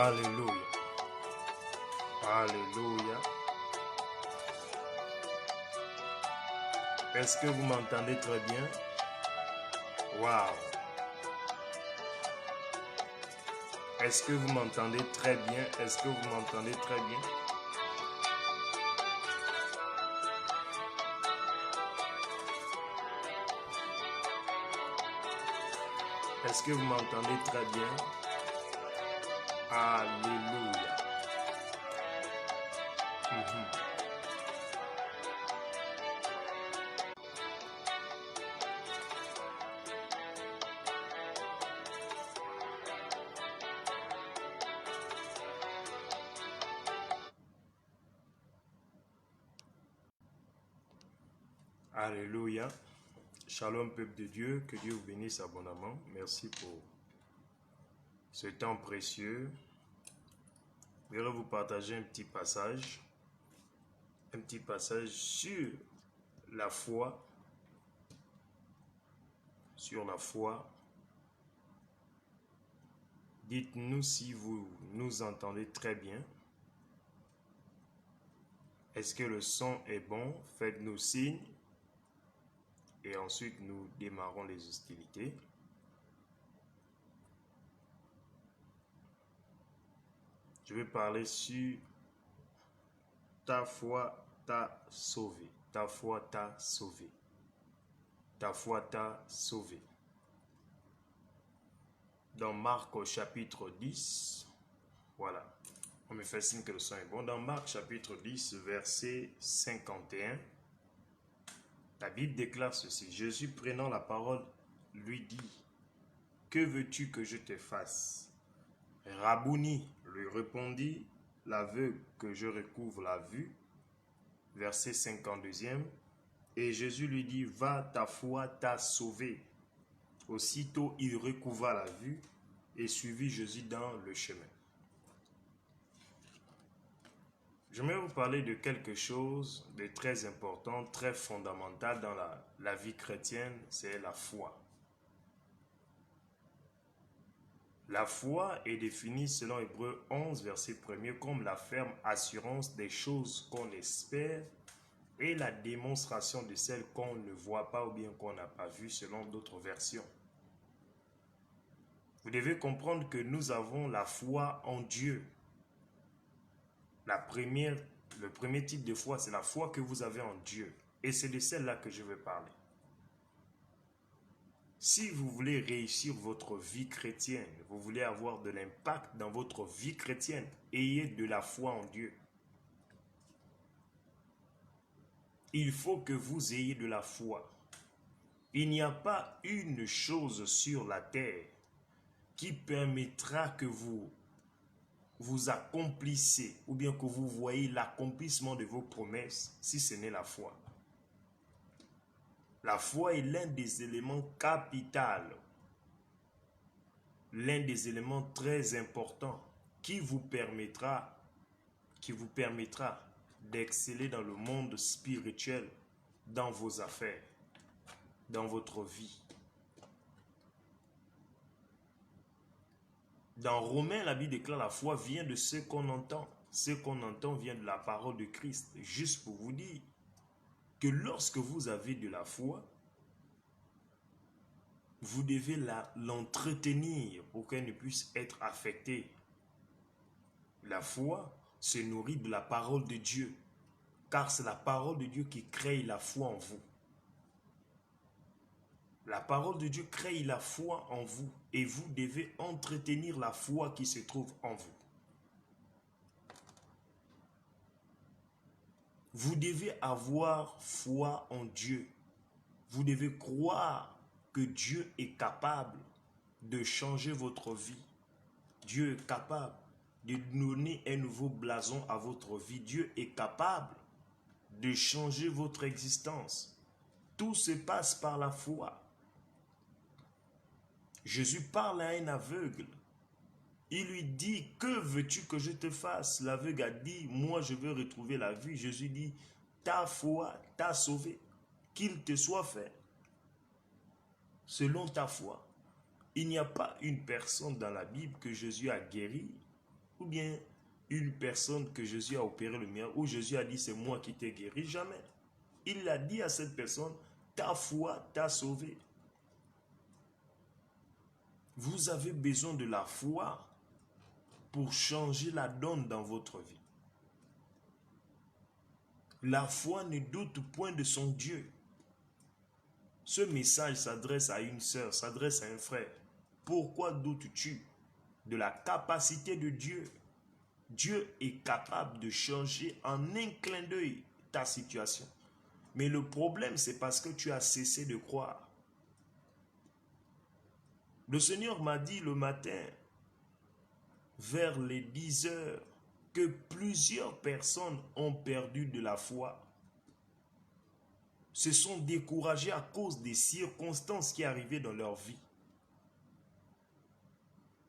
Alléluia. Alléluia. Est-ce que vous m'entendez très bien? Waouh. Est-ce que vous m'entendez très bien? Est-ce que vous m'entendez très bien? Est-ce que vous m'entendez très bien? Alléluia. Mhm. Alléluia. Shalom peuple de Dieu, que Dieu vous bénisse abondamment. Merci pour ce temps précieux. Je vais vous partager un petit passage sur la foi, Dites-nous si vous nous entendez très bien. Est-ce que le son est bon? Faites-nous signe. Et ensuite, nous démarrons les hostilités. Je vais parler sur ta foi t'a sauvé. Ta foi t'a sauvé. Ta foi t'a sauvé. Dans Marc au chapitre 10, voilà. On me fait signe que le son est bon. Dans Marc chapitre 10, verset 51, la Bible déclare ceci. Jésus prenant la parole lui dit, « Que veux-tu que je te fasse ?» Rabouni lui répondit, « L'aveugle que je recouvre la vue. » Verset 52e. Et Jésus lui dit, « Va, ta foi t'a sauvé. » Aussitôt il recouvra la vue et suivit Jésus dans le chemin. J'aimerais vous parler de quelque chose de très important, très fondamental dans la vie chrétienne, c'est la foi. La foi est définie selon Hébreux 11, verset 1er, comme la ferme assurance des choses qu'on espère et la démonstration de celles qu'on ne voit pas ou bien qu'on n'a pas vues selon d'autres versions. Vous devez comprendre que nous avons la foi en Dieu. Le premier type de foi, c'est la foi que vous avez en Dieu. Et c'est de celle-là que je vais parler. Si vous voulez réussir votre vie chrétienne, vous voulez avoir de l'impact dans votre vie chrétienne, ayez de la foi en Dieu. Il faut que vous ayez de la foi. Il n'y a pas une chose sur la terre qui permettra que vous accomplissez ou bien que vous voyez l'accomplissement de vos promesses si ce n'est la foi. La foi est l'un des éléments capitaux, l'un des éléments très importants qui vous permettra d'exceller dans le monde spirituel, dans vos affaires, dans votre vie. Dans Romains, la Bible déclare la foi vient de ce qu'on entend. Ce qu'on entend vient de la parole de Christ. Juste pour vous dire que lorsque vous avez de la foi, vous devez l'entretenir pour qu'elle ne puisse être affectée. La foi se nourrit de la parole de Dieu, car c'est la parole de Dieu qui crée la foi en vous. La parole de Dieu crée la foi en vous et vous devez entretenir la foi qui se trouve en vous. Vous devez avoir foi en Dieu. Vous devez croire que Dieu est capable de changer votre vie. Dieu est capable de donner un nouveau blason à votre vie. Dieu est capable de changer votre existence. Tout se passe par la foi. Jésus parle à un aveugle. Il lui dit, « Que veux-tu que je te fasse ?» L'aveugle a dit, « Moi, je veux retrouver la vue. » Jésus dit, « Ta foi t'a sauvé. Qu'il te soit fait selon ta foi. » Il n'y a pas une personne dans la Bible que Jésus a guéri ou bien une personne que Jésus a opéré le miracle, où Jésus a dit c'est moi qui t'ai guéri, jamais. Il a dit à cette personne, ta foi t'a sauvé. Vous avez besoin de la foi pour changer la donne dans votre vie. La foi ne doute point de son Dieu. Ce message s'adresse à une sœur, s'adresse à un frère. Pourquoi doutes-tu de la capacité de Dieu? Dieu est capable de changer en un clin d'œil ta situation. Mais le problème, c'est parce que tu as cessé de croire. Le Seigneur m'a dit le matin, vers les 10 heures, que plusieurs personnes ont perdu de la foi. Se sont découragés à cause des circonstances qui arrivaient dans leur vie.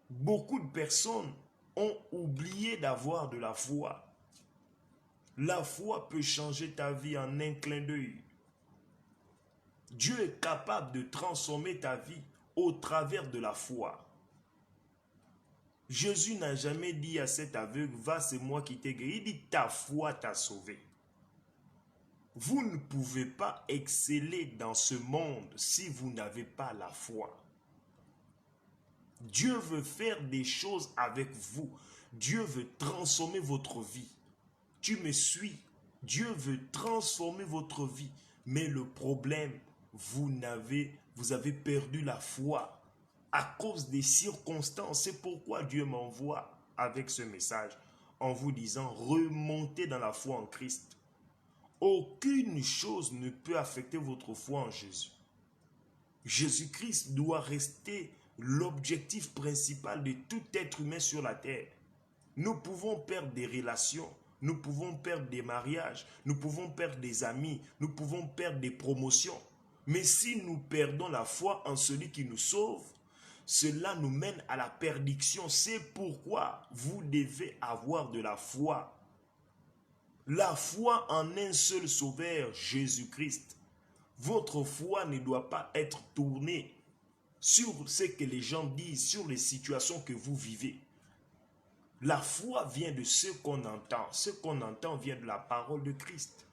Beaucoup de personnes ont oublié d'avoir de la foi. La foi peut changer ta vie en un clin d'œil. Dieu est capable de transformer ta vie au travers de la foi. Jésus n'a jamais dit à cet aveugle, va, c'est moi qui t'ai guéri. Il dit, ta foi t'a sauvé. Vous ne pouvez pas exceller dans ce monde si vous n'avez pas la foi. Dieu veut faire des choses avec vous. Dieu veut transformer votre vie. Tu me suis. Dieu veut transformer votre vie. Mais le problème, vous avez perdu la foi à cause des circonstances. C'est pourquoi Dieu m'envoie avec ce message en vous disant, remontez dans la foi en Christ. Aucune chose ne peut affecter votre foi en Jésus. Jésus-Christ doit rester l'objectif principal de tout être humain sur la terre. Nous pouvons perdre des relations, nous pouvons perdre des mariages, nous pouvons perdre des amis, nous pouvons perdre des promotions. Mais si nous perdons la foi en celui qui nous sauve, cela nous mène à la perdition. C'est pourquoi vous devez avoir de la foi. La foi en un seul sauveur, Jésus-Christ. Votre foi ne doit pas être tournée sur ce que les gens disent, sur les situations que vous vivez. La foi vient de ce qu'on entend. Ce qu'on entend vient de la parole de Christ.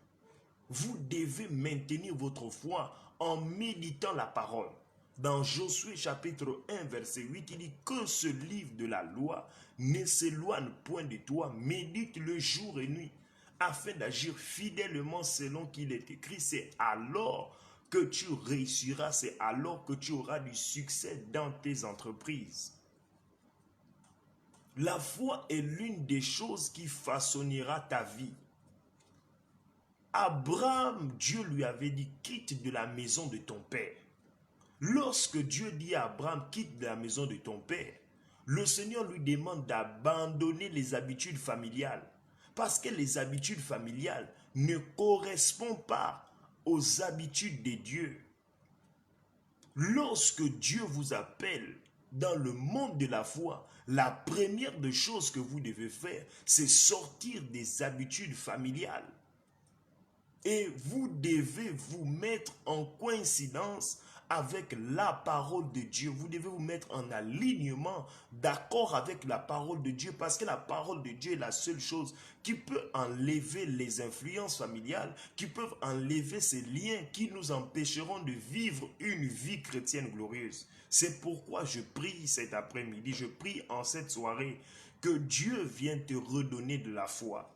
Vous devez maintenir votre foi en méditant la parole. Dans Josué chapitre 1 verset 8, il dit que ce livre de la loi ne s'éloigne point de toi, médite le jour et nuit, afin d'agir fidèlement selon qu'il est écrit. C'est alors que tu réussiras, c'est alors que tu auras du succès dans tes entreprises. La foi est l'une des choses qui façonnera ta vie. Abraham, Dieu lui avait dit, quitte de la maison de ton père. Lorsque Dieu dit à Abraham, quitte de la maison de ton père, le Seigneur lui demande d'abandonner les habitudes familiales. Parce que les habitudes familiales ne correspondent pas aux habitudes de Dieu. Lorsque Dieu vous appelle dans le monde de la foi, la première des choses que vous devez faire, c'est sortir des habitudes familiales. Et vous devez vous mettre en coïncidence avec la parole de Dieu. Vous devez vous mettre en alignement, d'accord avec la parole de Dieu, parce que la parole de Dieu est la seule chose qui peut enlever les influences familiales, qui peuvent enlever ces liens qui nous empêcheront de vivre une vie chrétienne glorieuse. C'est pourquoi je prie cet après-midi, je prie en cette soirée, que Dieu vienne te redonner de la foi.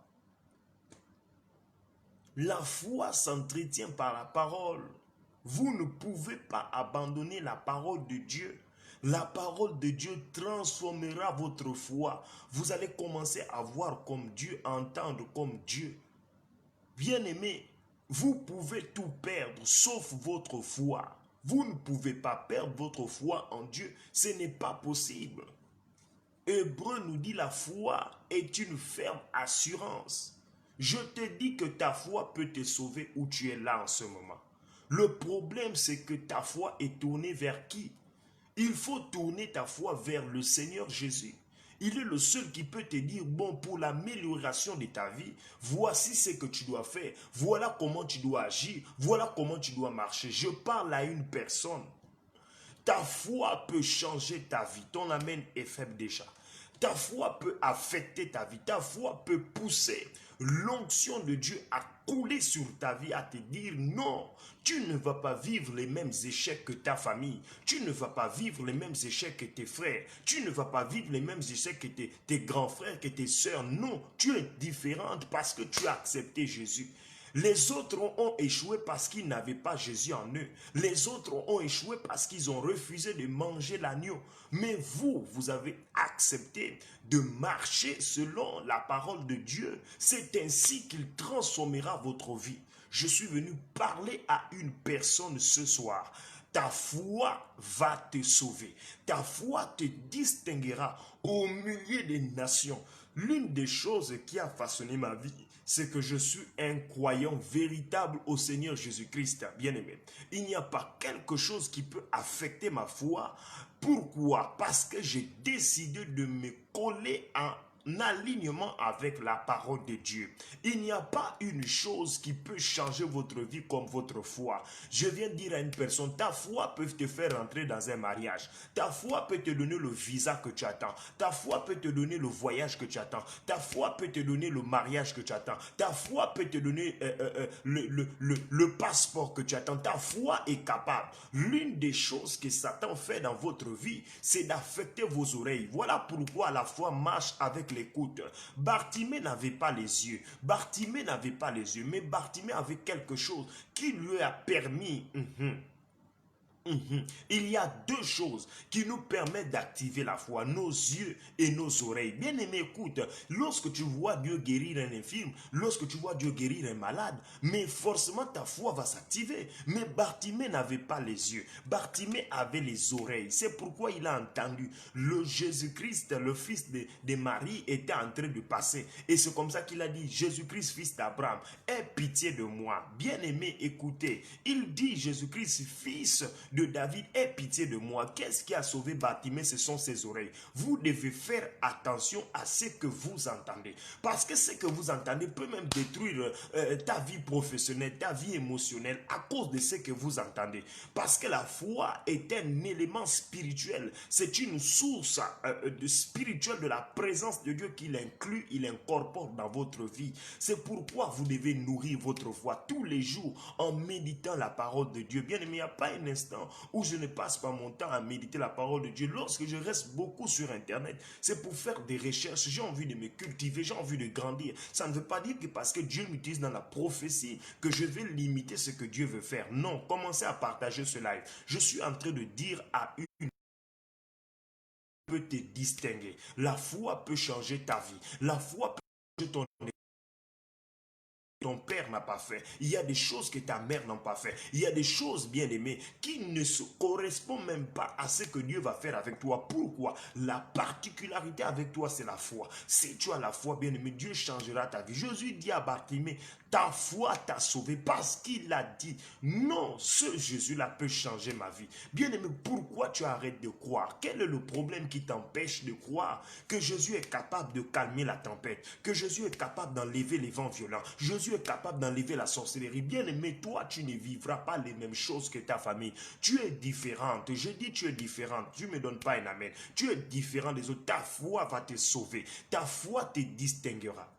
La foi s'entretient par la parole. Vous ne pouvez pas abandonner la parole de Dieu. La parole de Dieu transformera votre foi. Vous allez commencer à voir comme Dieu, à entendre comme Dieu. Bien-aimés, vous pouvez tout perdre sauf votre foi. Vous ne pouvez pas perdre votre foi en Dieu. Ce n'est pas possible. Hébreu nous dit la foi est une ferme assurance. Je te dis que ta foi peut te sauver où tu es là en ce moment. Le problème, c'est que ta foi est tournée vers qui? Il faut tourner ta foi vers le Seigneur Jésus. Il est le seul qui peut te dire, bon, pour l'amélioration de ta vie, voici ce que tu dois faire. Voilà comment tu dois agir. Voilà comment tu dois marcher. Je parle à une personne. Ta foi peut changer ta vie. Ton amen est faible déjà. Ta foi peut affecter ta vie. Ta foi peut pousser l'onction de Dieu à couler sur ta vie, à te dire non, tu ne vas pas vivre les mêmes échecs que ta famille. Tu ne vas pas vivre les mêmes échecs que tes frères. Tu ne vas pas vivre les mêmes échecs que tes grands frères, que tes sœurs. Non, tu es différente parce que tu as accepté Jésus. Les autres ont échoué parce qu'ils n'avaient pas Jésus en eux. Les autres ont échoué parce qu'ils ont refusé de manger l'agneau. Mais vous, vous avez accepté de marcher selon la parole de Dieu. C'est ainsi qu'il transformera votre vie. Je suis venu parler à une personne ce soir. Ta foi va te sauver. Ta foi te distinguera au milieu des nations. L'une des choses qui a façonné ma vie, c'est que je suis un croyant véritable au Seigneur Jésus-Christ, bien-aimé. Il n'y a pas quelque chose qui peut affecter ma foi. Pourquoi? Parce que j'ai décidé de me coller en alignement avec la parole de Dieu. Il n'y a pas une chose qui peut changer votre vie comme votre foi. Je viens dire à une personne, ta foi peut te faire entrer dans un mariage. Ta foi peut te donner le visa que tu attends. Ta foi peut te donner le voyage que tu attends. Ta foi peut te donner le mariage que tu attends. Ta foi peut te donner le passeport que tu attends. Ta foi est capable. L'une des choses que Satan fait dans votre vie, c'est d'affecter vos oreilles. Voilà pourquoi la foi marche avec l'écoute. Bartimée n'avait pas les yeux. Bartimée n'avait pas les yeux, mais Bartimée avait quelque chose qui lui a permis. Il y a deux choses qui nous permettent d'activer la foi, nos yeux et nos oreilles. Bien aimé, écoute, lorsque tu vois Dieu guérir un infirme, lorsque tu vois Dieu guérir un malade, mais forcément ta foi va s'activer. Mais Bartimée n'avait pas les yeux, Bartimée avait les oreilles. C'est pourquoi il a entendu le Jésus-Christ, le fils de Marie, était en train de passer. Et c'est comme ça qu'il a dit, Jésus-Christ, fils d'Abraham, aie pitié de moi. Bien aimé, écoutez, il dit Jésus-Christ, fils de David, aie pitié de moi. Qu'est-ce qui a sauvé Bartimée? Ce sont ses oreilles. Vous devez faire attention à ce que vous entendez. Parce que ce que vous entendez peut même détruire ta vie professionnelle, ta vie émotionnelle à cause de ce que vous entendez. Parce que la foi est un élément spirituel. C'est une source spirituelle de la présence de Dieu qu'il inclut, il incorpore dans votre vie. C'est pourquoi vous devez nourrir votre foi tous les jours en méditant la parole de Dieu. Bien aimé, il n'y a pas un instant où je ne passe pas mon temps à méditer la parole de Dieu. Lorsque je reste beaucoup sur Internet, c'est pour faire des recherches. J'ai envie de me cultiver, j'ai envie de grandir. Ça ne veut pas dire que parce que Dieu m'utilise dans la prophétie, que je vais limiter ce que Dieu veut faire. Non, commencez à partager ce live. Je suis en train de dire à une peut te distinguer. La foi peut changer ta vie. La foi peut changer ton père n'a pas fait. Il y a des choses que ta mère n'a pas fait. Il y a des choses, bien aimées, qui ne se correspondent même pas à ce que Dieu va faire avec toi. Pourquoi? La particularité avec toi, c'est la foi. Si tu as la foi, bien aimé, Dieu changera ta vie. Jésus dit à Bartimée, ta foi t'a sauvé parce qu'il a dit, non, ce Jésus-là peut changer ma vie. Bien aimé, pourquoi tu arrêtes de croire? Quel est le problème qui t'empêche de croire que Jésus est capable de calmer la tempête, que Jésus est capable d'enlever les vents violents, Jésus est capable d'enlever la sorcellerie? Bien aimé, toi, tu ne vivras pas les mêmes choses que ta famille. Tu es différente. Je dis tu es différente. Tu ne me donnes pas un amen. Tu es différent des autres. Ta foi va te sauver. Ta foi te distinguera.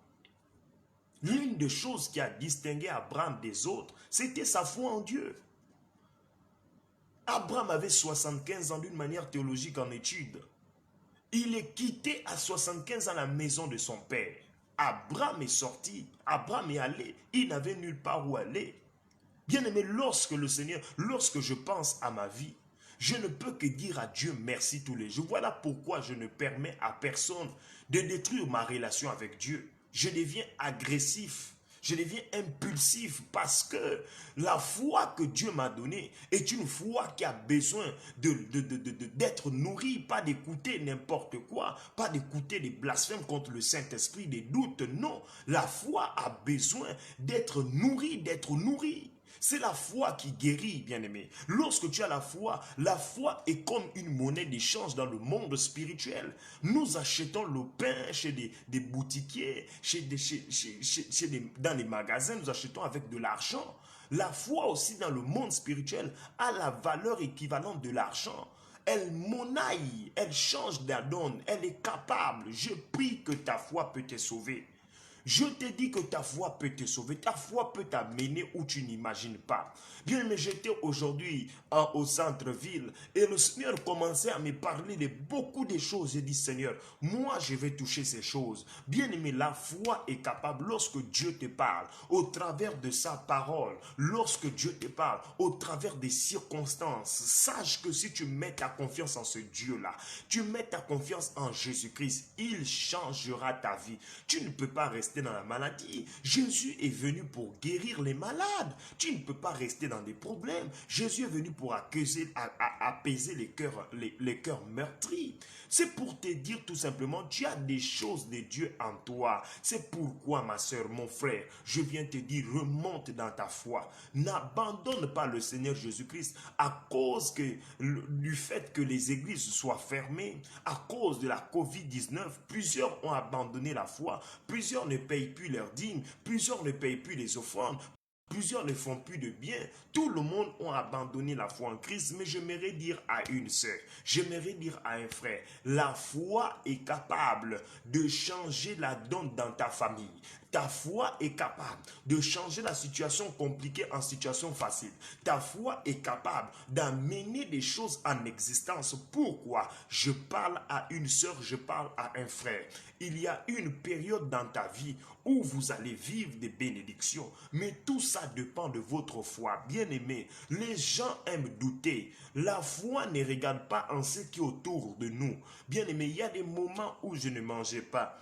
L'une des choses qui a distingué Abraham des autres, c'était sa foi en Dieu. Abraham avait 75 ans d'une manière théologique en études. Il est quitté à 75 ans la maison de son père. Abraham est sorti, Abraham est allé, il n'avait nulle part où aller. Bien aimé, lorsque je pense à ma vie, je ne peux que dire à Dieu merci tous les jours. Voilà pourquoi je ne permets à personne de détruire ma relation avec Dieu. Je deviens agressif. Je deviens impulsif parce que la foi que Dieu m'a donnée est une foi qui a besoin d'être nourrie, pas d'écouter n'importe quoi, pas d'écouter des blasphèmes contre le Saint-Esprit, des doutes. Non, la foi a besoin d'être nourrie, C'est la foi qui guérit, bien-aimé. Lorsque tu as la foi est comme une monnaie d'échange dans le monde spirituel. Nous achetons le pain chez des boutiquiers, dans les magasins, nous achetons avec de l'argent. La foi aussi dans le monde spirituel a la valeur équivalente de l'argent. elle monnaie, elle change la donne, elle est capable. Je prie que ta foi peut te sauver. Je te dis que ta foi peut te sauver, ta foi peut t'amener où tu n'imagines pas. Bien aimé, j'étais aujourd'hui au centre-ville et le Seigneur commençait à me parler de beaucoup de choses. J'ai dit, Seigneur, moi je vais toucher ces choses. Bien aimé, la foi est capable lorsque Dieu te parle, au travers de sa parole, lorsque Dieu te parle, au travers des circonstances. Sache que si tu mets ta confiance en ce Dieu-là, tu mets ta confiance en Jésus-Christ, il changera ta vie. Tu ne peux pas rester dans la maladie. Jésus est venu pour guérir les malades. Tu ne peux pas rester dans des problèmes. Jésus est venu pour apaiser les cœurs meurtris. C'est pour te dire tout simplement, tu as des choses de Dieu en toi. C'est pourquoi, ma soeur, mon frère, je viens te dire, remonte dans ta foi. N'abandonne pas le Seigneur Jésus-Christ à cause du fait que les églises soient fermées, à cause de la COVID-19. Plusieurs ont abandonné la foi. Plusieurs ne payent plus leurs dîmes. Plusieurs ne payent plus les offrandes. Plusieurs ne font plus de bien. Tout le monde a abandonné la foi en Christ. Mais j'aimerais dire à une sœur, j'aimerais dire à un frère, la foi est capable de changer la donne dans ta famille. Ta foi est capable de changer la situation compliquée en situation facile. Ta foi est capable d'amener des choses en existence. Pourquoi? Je parle à une sœur, je parle à un frère. Il y a une période dans ta vie où vous allez vivre des bénédictions. Mais tout ça dépend de votre foi. Bien-aimé, les gens aiment douter. La foi ne regarde pas en ce qui est autour de nous. Bien-aimé, il y a des moments où je ne mangeais pas.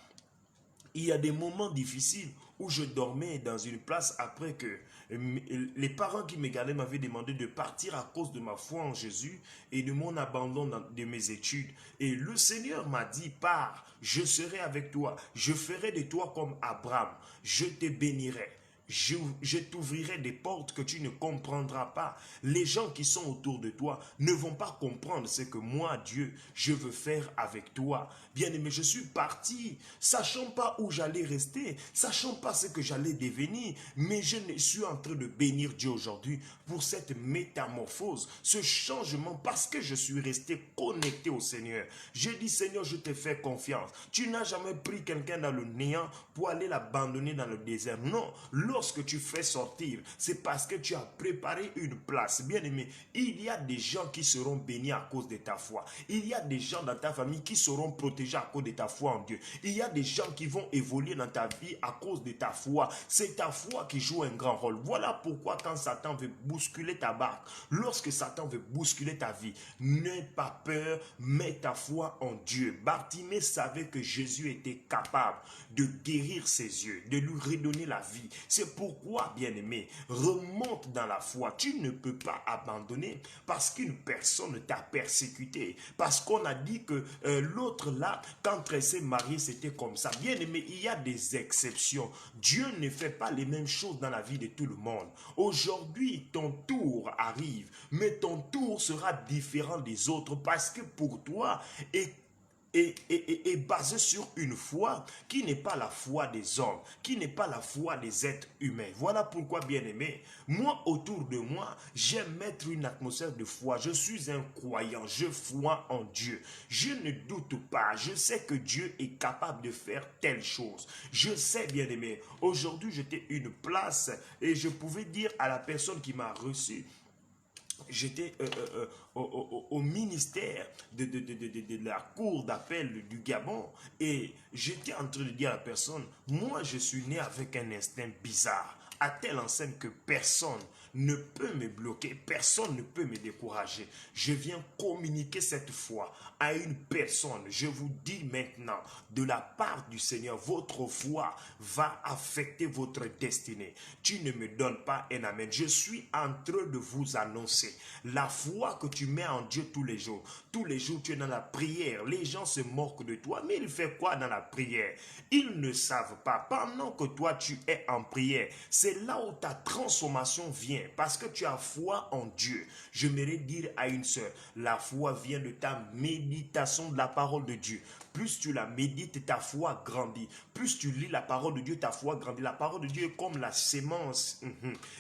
Il y a des moments difficiles où je dormais dans une place après que les parents qui me gardaient m'avaient demandé de partir à cause de ma foi en Jésus et de mon abandon de mes études. Et le Seigneur m'a dit, pars, je serai avec toi, je ferai de toi comme Abraham, je te bénirai. Je t'ouvrirai des portes que tu ne comprendras pas. Les gens qui sont autour de toi ne vont pas comprendre ce que moi, Dieu, je veux faire avec toi. Bien-aimé, je suis parti, sachant pas où j'allais rester, sachant pas ce que j'allais devenir, mais je suis en train de bénir Dieu aujourd'hui pour cette métamorphose, ce changement, parce que je suis resté connecté au Seigneur. J'ai dit, Seigneur, je te fais confiance. Tu n'as jamais pris quelqu'un dans le néant pour aller l'abandonner dans le désert. Non, lorsque tu fais sortir, c'est parce que tu as préparé une place. Bien-aimé, il y a des gens qui seront bénis à cause de ta foi. Il y a des gens dans ta famille qui seront protégés à cause de ta foi en Dieu. Il y a des gens qui vont évoluer dans ta vie à cause de ta foi. C'est ta foi qui joue un grand rôle. Voilà pourquoi quand Satan veut bousculer ta barque, lorsque Satan veut bousculer ta vie, n'aie pas peur, mets ta foi en Dieu. Bartimée savait que Jésus était capable de guérir ses yeux, de lui redonner la vie. C'est pourquoi, bien-aimé, remonte dans la foi. Tu ne peux pas abandonner parce qu'une personne t'a persécuté. Parce qu'on a dit que l'autre là, quand elle s'est mariée, c'était comme ça. Bien-aimé, il y a des exceptions. Dieu ne fait pas les mêmes choses dans la vie de tout le monde. Aujourd'hui, ton tour arrive, mais ton tour sera différent des autres parce que pour toi, est basé sur une foi qui n'est pas la foi des hommes, qui n'est pas la foi des êtres humains. Voilà pourquoi, bien-aimé, moi, autour de moi, j'aime mettre une atmosphère de foi. Je suis un croyant, je crois en Dieu. Je ne doute pas, je sais que Dieu est capable de faire telle chose. Je sais, bien-aimé, aujourd'hui, j'étais une place et je pouvais dire à la personne qui m'a reçu, j'étais au ministère de la cour d'appel du Gabon et j'étais en train de dire à la personne, moi je suis né avec un instinct bizarre, à telle enseigne que personne ne peut me bloquer, personne ne peut me décourager. Je viens communiquer cette foi à une personne. Je vous dis maintenant, de la part du Seigneur, votre foi va affecter votre destinée. Tu ne me donnes pas un amen. Je suis en train de vous annoncer la foi que tu mets en Dieu tous les jours. Tous les jours, tu es dans la prière. Les gens se moquent de toi, mais il fait quoi dans la prière? Ils ne savent pas. Pendant que toi, tu es en prière, c'est là où ta transformation vient. Parce que tu as foi en Dieu. J'aimerais dire à une sœur, la foi vient de ta méditation de la parole de Dieu. Plus tu la médites, ta foi grandit. Plus tu lis la parole de Dieu, ta foi grandit. La parole de Dieu est comme la sémence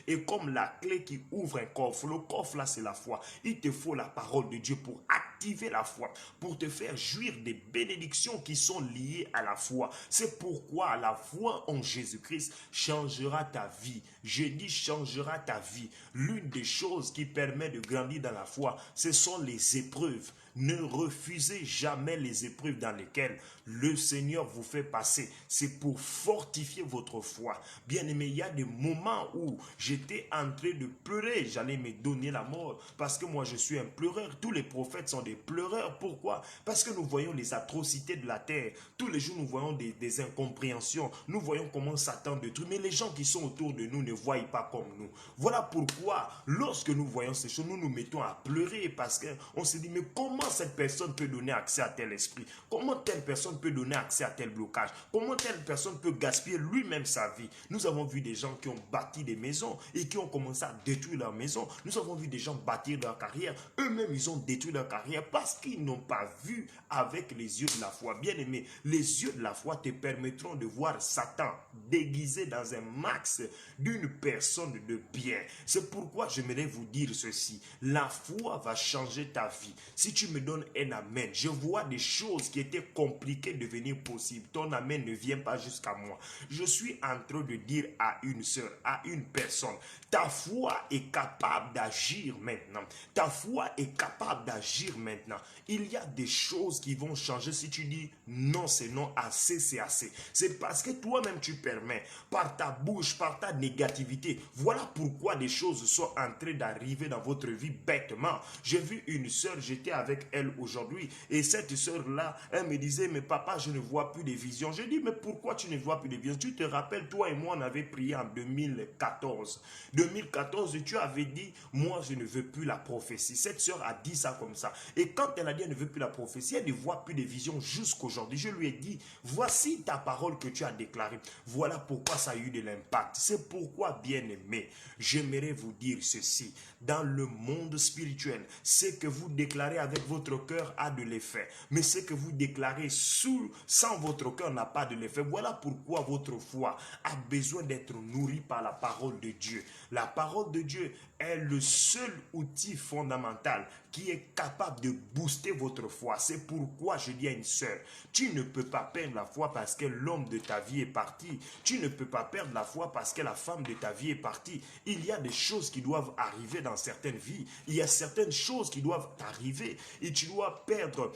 et comme la clé qui ouvre un coffre. Le coffre là, c'est la foi. Il te faut la parole de Dieu pour activer activer la foi, pour te faire jouir des bénédictions qui sont liées à la foi. C'est pourquoi la foi en Jésus-Christ changera ta vie. Je dis changera ta vie. L'une des choses qui permet de grandir dans la foi, ce sont les épreuves. Ne refusez jamais les épreuves dans lesquelles le Seigneur vous fait passer. C'est pour fortifier votre foi. Bien aimé, il y a des moments où j'étais en train de pleurer. J'allais me donner la mort parce que moi je suis un pleureur. Tous les prophètes sont des pleureurs. Pourquoi? Parce que nous voyons les atrocités de la terre. Tous les jours nous voyons des incompréhensions. Nous voyons comment Satan détruit. Mais les gens qui sont autour de nous ne voient pas comme nous. Voilà pourquoi lorsque nous voyons ces choses, nous nous mettons à pleurer parce qu'on se dit mais comment cette personne peut donner accès à tel esprit? Comment telle personne peut donner accès à tel blocage? Comment telle personne peut gaspiller lui-même sa vie? Nous avons vu des gens qui ont bâti des maisons et qui ont commencé à détruire leur maison. Nous avons vu des gens bâtir leur carrière. Eux-mêmes, ils ont détruit leur carrière parce qu'ils n'ont pas vu avec les yeux de la foi. Bien aimé, les yeux de la foi te permettront de voir Satan déguisé dans un max d'une personne de bien. C'est pourquoi j'aimerais vous dire ceci. La foi va changer ta vie. Si tu me donnes un amen, je vois des choses qui étaient compliquées devenir possibles. Ton amen ne vient pas jusqu'à moi. Je suis en train de dire à une sœur, à une personne, ta foi est capable d'agir maintenant. Ta foi est capable d'agir maintenant. Il y a des choses qui vont changer si tu dis non, c'est non, assez, c'est assez. C'est parce que toi-même tu permets, par ta bouche, par ta négativité. Voilà pourquoi des choses sont en train d'arriver dans votre vie bêtement. J'ai vu une sœur, j'étais avec elle aujourd'hui, et cette sœur-là, elle me disait, mais papa, je ne vois plus de visions. Je dis, mais pourquoi tu ne vois plus de visions? Tu te rappelles, toi et moi, on avait prié en 2014. 2014, tu avais dit, moi, je ne veux plus la prophétie. Cette sœur a dit ça comme ça. Et quand elle a dit, elle ne veut plus la prophétie, elle ne voit plus de visions jusqu'aujourd'hui. Je lui ai dit, voici ta parole que tu as déclarée. Voilà pourquoi ça a eu de l'impact. C'est pourquoi, bien aimé, j'aimerais vous dire ceci. Dans le monde spirituel, ce que vous déclarez avec votre cœur a de l'effet. Mais ce que vous déclarez sans votre cœur n'a pas de l'effet. Voilà pourquoi votre foi a besoin d'être nourrie par la parole de Dieu. La parole de Dieu est le seul outil fondamental qui est capable de booster votre foi. C'est pourquoi je dis à une sœur, tu ne peux pas perdre la foi parce que l'homme de ta vie est parti. Tu ne peux pas perdre la foi parce que la femme de ta vie est partie. Il y a des choses qui doivent arriver dans certaines vies. Il y a certaines choses qui doivent arriver et tu dois perdre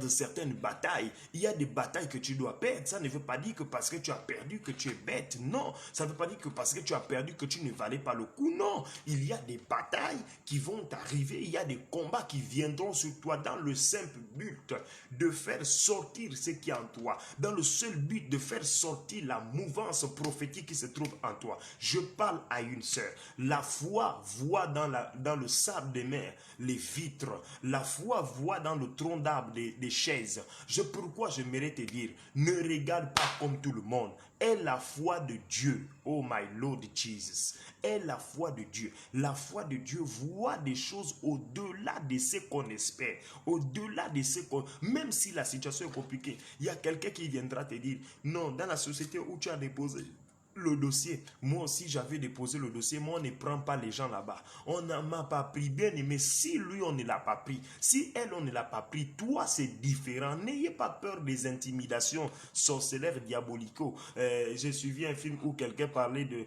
certaines batailles. Il y a des batailles que tu dois perdre. Ça ne veut pas dire que parce que tu as perdu que tu es bête. Non. Ça ne veut pas dire que parce que tu as perdu que tu ne valais pas le coup. Non. Il y a des batailles qui vont t'arriver. Il y a des combats qui viendront sur toi dans le simple but de faire sortir ce qui est en toi. Dans le seul but de faire sortir la mouvance prophétique qui se trouve en toi. Je parle à une sœur. La foi voit dans le sable des mers les vitres. La foi voit dans le tronc d'arbre des chaises. Pourquoi j'aimerais te dire, ne regarde pas comme tout le monde. Aie la foi de Dieu. Oh my Lord Jesus. Aie la foi de Dieu. La foi de Dieu voit des choses au-delà de ce qu'on espère. Au-delà de ce qu'on... Même si la situation est compliquée, il y a quelqu'un qui viendra te dire, non, dans la société où tu as déposé le dossier, moi aussi j'avais déposé le dossier, moi on ne prend pas les gens là-bas, on ne m'a pas pris. Bien aimé, si lui on ne l'a pas pris, si elle on ne l'a pas pris, toi c'est différent. N'ayez pas peur des intimidations sorcellaires diabolico. J'ai suivi un film où quelqu'un parlait de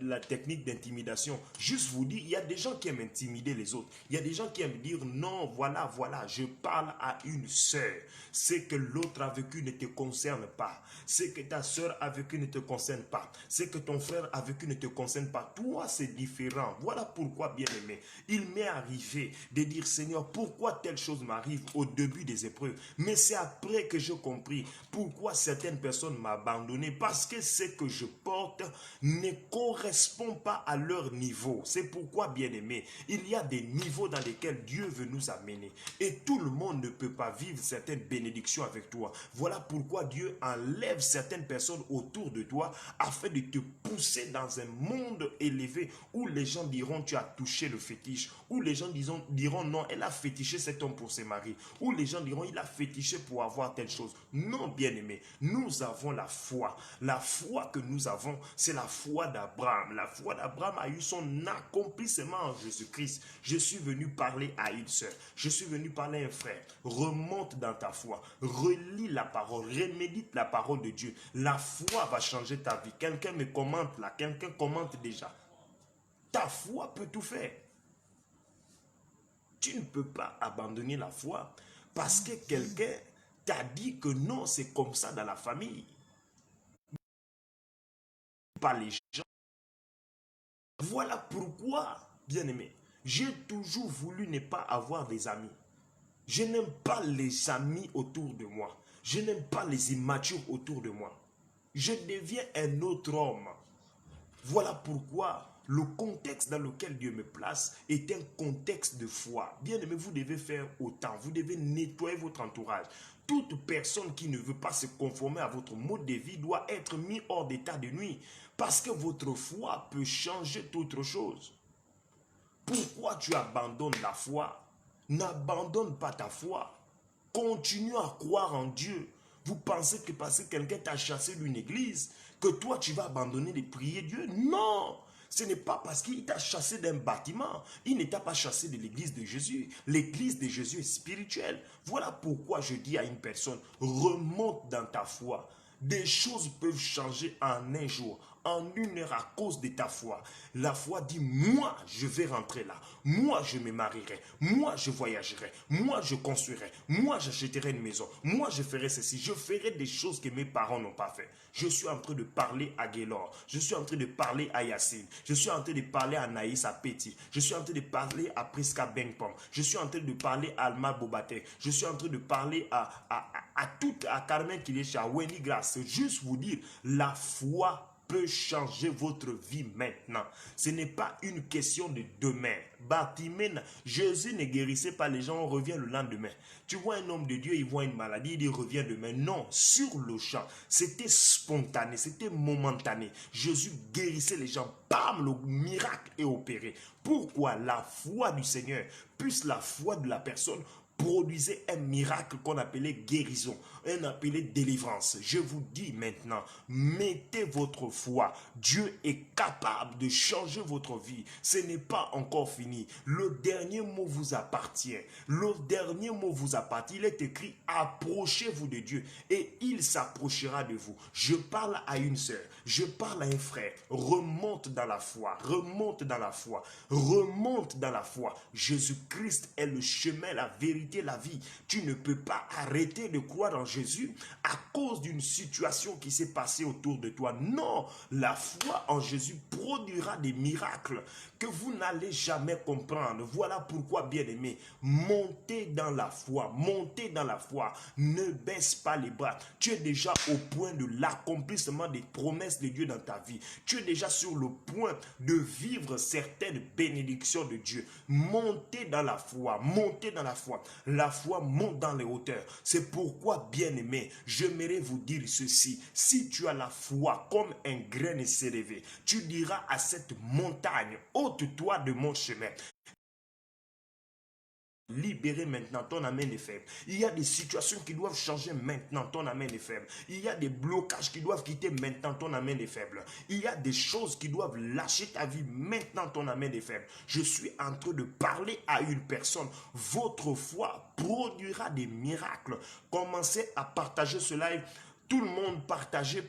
la technique d'intimidation. Juste vous dire, il y a des gens qui aiment intimider les autres, il y a des gens qui aiment dire non, voilà, je parle à une sœur. Ce que l'autre a vécu ne te concerne pas. Ce que ta sœur a vécu ne te concerne pas. Ce que ton frère a vécu ne te concerne pas. Toi, c'est différent. Voilà pourquoi, bien aimé, il m'est arrivé de dire, Seigneur, pourquoi telle chose m'arrive au début des épreuves? Mais c'est après que j'ai compris pourquoi certaines personnes m'ont abandonné. Parce que ce que je porte ne correspond pas à leur niveau. C'est pourquoi, bien aimé, il y a des niveaux dans lesquels Dieu veut nous amener. Et tout le monde ne peut pas vivre certaines bénédictions avec toi. Voilà pourquoi Dieu enlève certaines personnes personnes autour de toi afin de te pousser dans un monde élevé où les gens diront tu as touché le fétiche, où les gens diront non, elle a fétiché cet homme pour se marier, où les gens diront il a fétiché pour avoir telle chose. Non, bien-aimé, nous avons la foi. La foi que nous avons, c'est la foi d'Abraham. La foi d'Abraham a eu son accomplissement en Jésus-Christ. Je suis venu parler à une sœur, je suis venu parler à un frère. Remonte dans ta foi, relis la parole, remédite la parole de Dieu. La foi va changer ta vie. Quelqu'un me commente là, quelqu'un commente déjà. Ta foi peut tout faire. Tu ne peux pas abandonner la foi parce que quelqu'un t'a dit que non, c'est comme ça dans la famille. Pas les gens. Voilà pourquoi, bien-aimé, j'ai toujours voulu ne pas avoir des amis. Je n'aime pas les amis autour de moi. Je n'aime pas les immatures autour de moi. Je deviens un autre homme. Voilà pourquoi le contexte dans lequel Dieu me place est un contexte de foi. Bien aimé, vous devez faire autant. Vous devez nettoyer votre entourage. Toute personne qui ne veut pas se conformer à votre mode de vie doit être mis hors d'état de nuit. Parce que votre foi peut changer toute chose. Pourquoi tu abandonnes la foi? N'abandonne pas ta foi. Continue à croire en Dieu. Vous pensez que parce que quelqu'un t'a chassé d'une église, que toi tu vas abandonner de prier Dieu? Non! Ce n'est pas parce qu'il t'a chassé d'un bâtiment. Il ne t'a pas chassé de l'église de Jésus. L'église de Jésus est spirituelle. Voilà pourquoi je dis à une personne, remonte dans ta foi. Des choses peuvent changer en un jour, en une heure à cause de ta foi. La foi dit, moi je vais rentrer là, moi je me marierai, moi je voyagerai, moi je construirai, moi j'achèterai une maison, moi je ferai ceci, je ferai des choses que mes parents n'ont pas fait. Je suis en train de parler à Gaylor, je suis en train de parler à Yacine, je suis en train de parler à Naïs Apeti, je suis en train de parler à Priska Bengpom, je suis en train de parler à Alma Bobatek, je suis en train de parler à Carmen Kilesha, à Wendy Grace. Juste vous dire, la foi peut changer votre vie maintenant. Ce n'est pas une question de demain. Bartimée, Jésus ne guérissait pas les gens, on revient le lendemain. Tu vois un homme de Dieu, il voit une maladie, il dit revient demain. Non, sur le champ, c'était spontané, c'était momentané. Jésus guérissait les gens, bam, le miracle est opéré. Pourquoi? La foi du Seigneur, plus la foi de la personne, produisait un miracle qu'on appelait guérison, un appelé délivrance. Je vous dis maintenant, mettez votre foi. Dieu est capable de changer votre vie. Ce n'est pas encore fini. Le dernier mot vous appartient. Le dernier mot vous appartient. Il est écrit, approchez-vous de Dieu et il s'approchera de vous. Je parle à une sœur, je parle à un frère. Remonte dans la foi, remonte dans la foi, remonte dans la foi. Jésus-Christ est le chemin, la vérité, la vie. Tu ne peux pas arrêter de croire en Jésus à cause d'une situation qui s'est passée autour de toi. Non, la foi en Jésus produira des miracles que vous n'allez jamais comprendre. Voilà pourquoi, bien-aimé, montez dans la foi, montez dans la foi, ne baisse pas les bras. Tu es déjà au point de l'accomplissement des promesses de Dieu dans ta vie. Tu es déjà sur le point de vivre certaines bénédictions de Dieu. Montez dans la foi, montez dans la foi. La foi monte dans les hauteurs. C'est pourquoi, bien-aimé, j'aimerais vous dire ceci. Si tu as la foi comme un grain s'élevé, tu diras à cette montagne, ôte-toi de mon chemin. Libérer maintenant, ton amène est faible. Il y a des situations qui doivent changer maintenant, ton amène est faible. Il y a des blocages qui doivent quitter maintenant, ton amène est faible. Il y a des choses qui doivent lâcher ta vie maintenant, ton amène est faible. Je suis en train de parler à une personne. Votre foi produira des miracles. Commencez à partager ce live. Tout le monde partagez,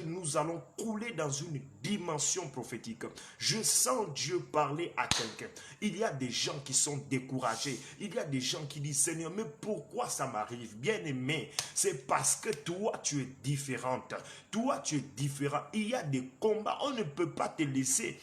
nous allons couler dans une dimension prophétique. Je sens Dieu parler à quelqu'un. Il y a des gens qui sont découragés. Il y a des gens qui disent, Seigneur, mais pourquoi ça m'arrive? Bien-aimé, c'est parce que toi, tu es différente. Toi, tu es différent. Il y a des combats, on ne peut pas te laisser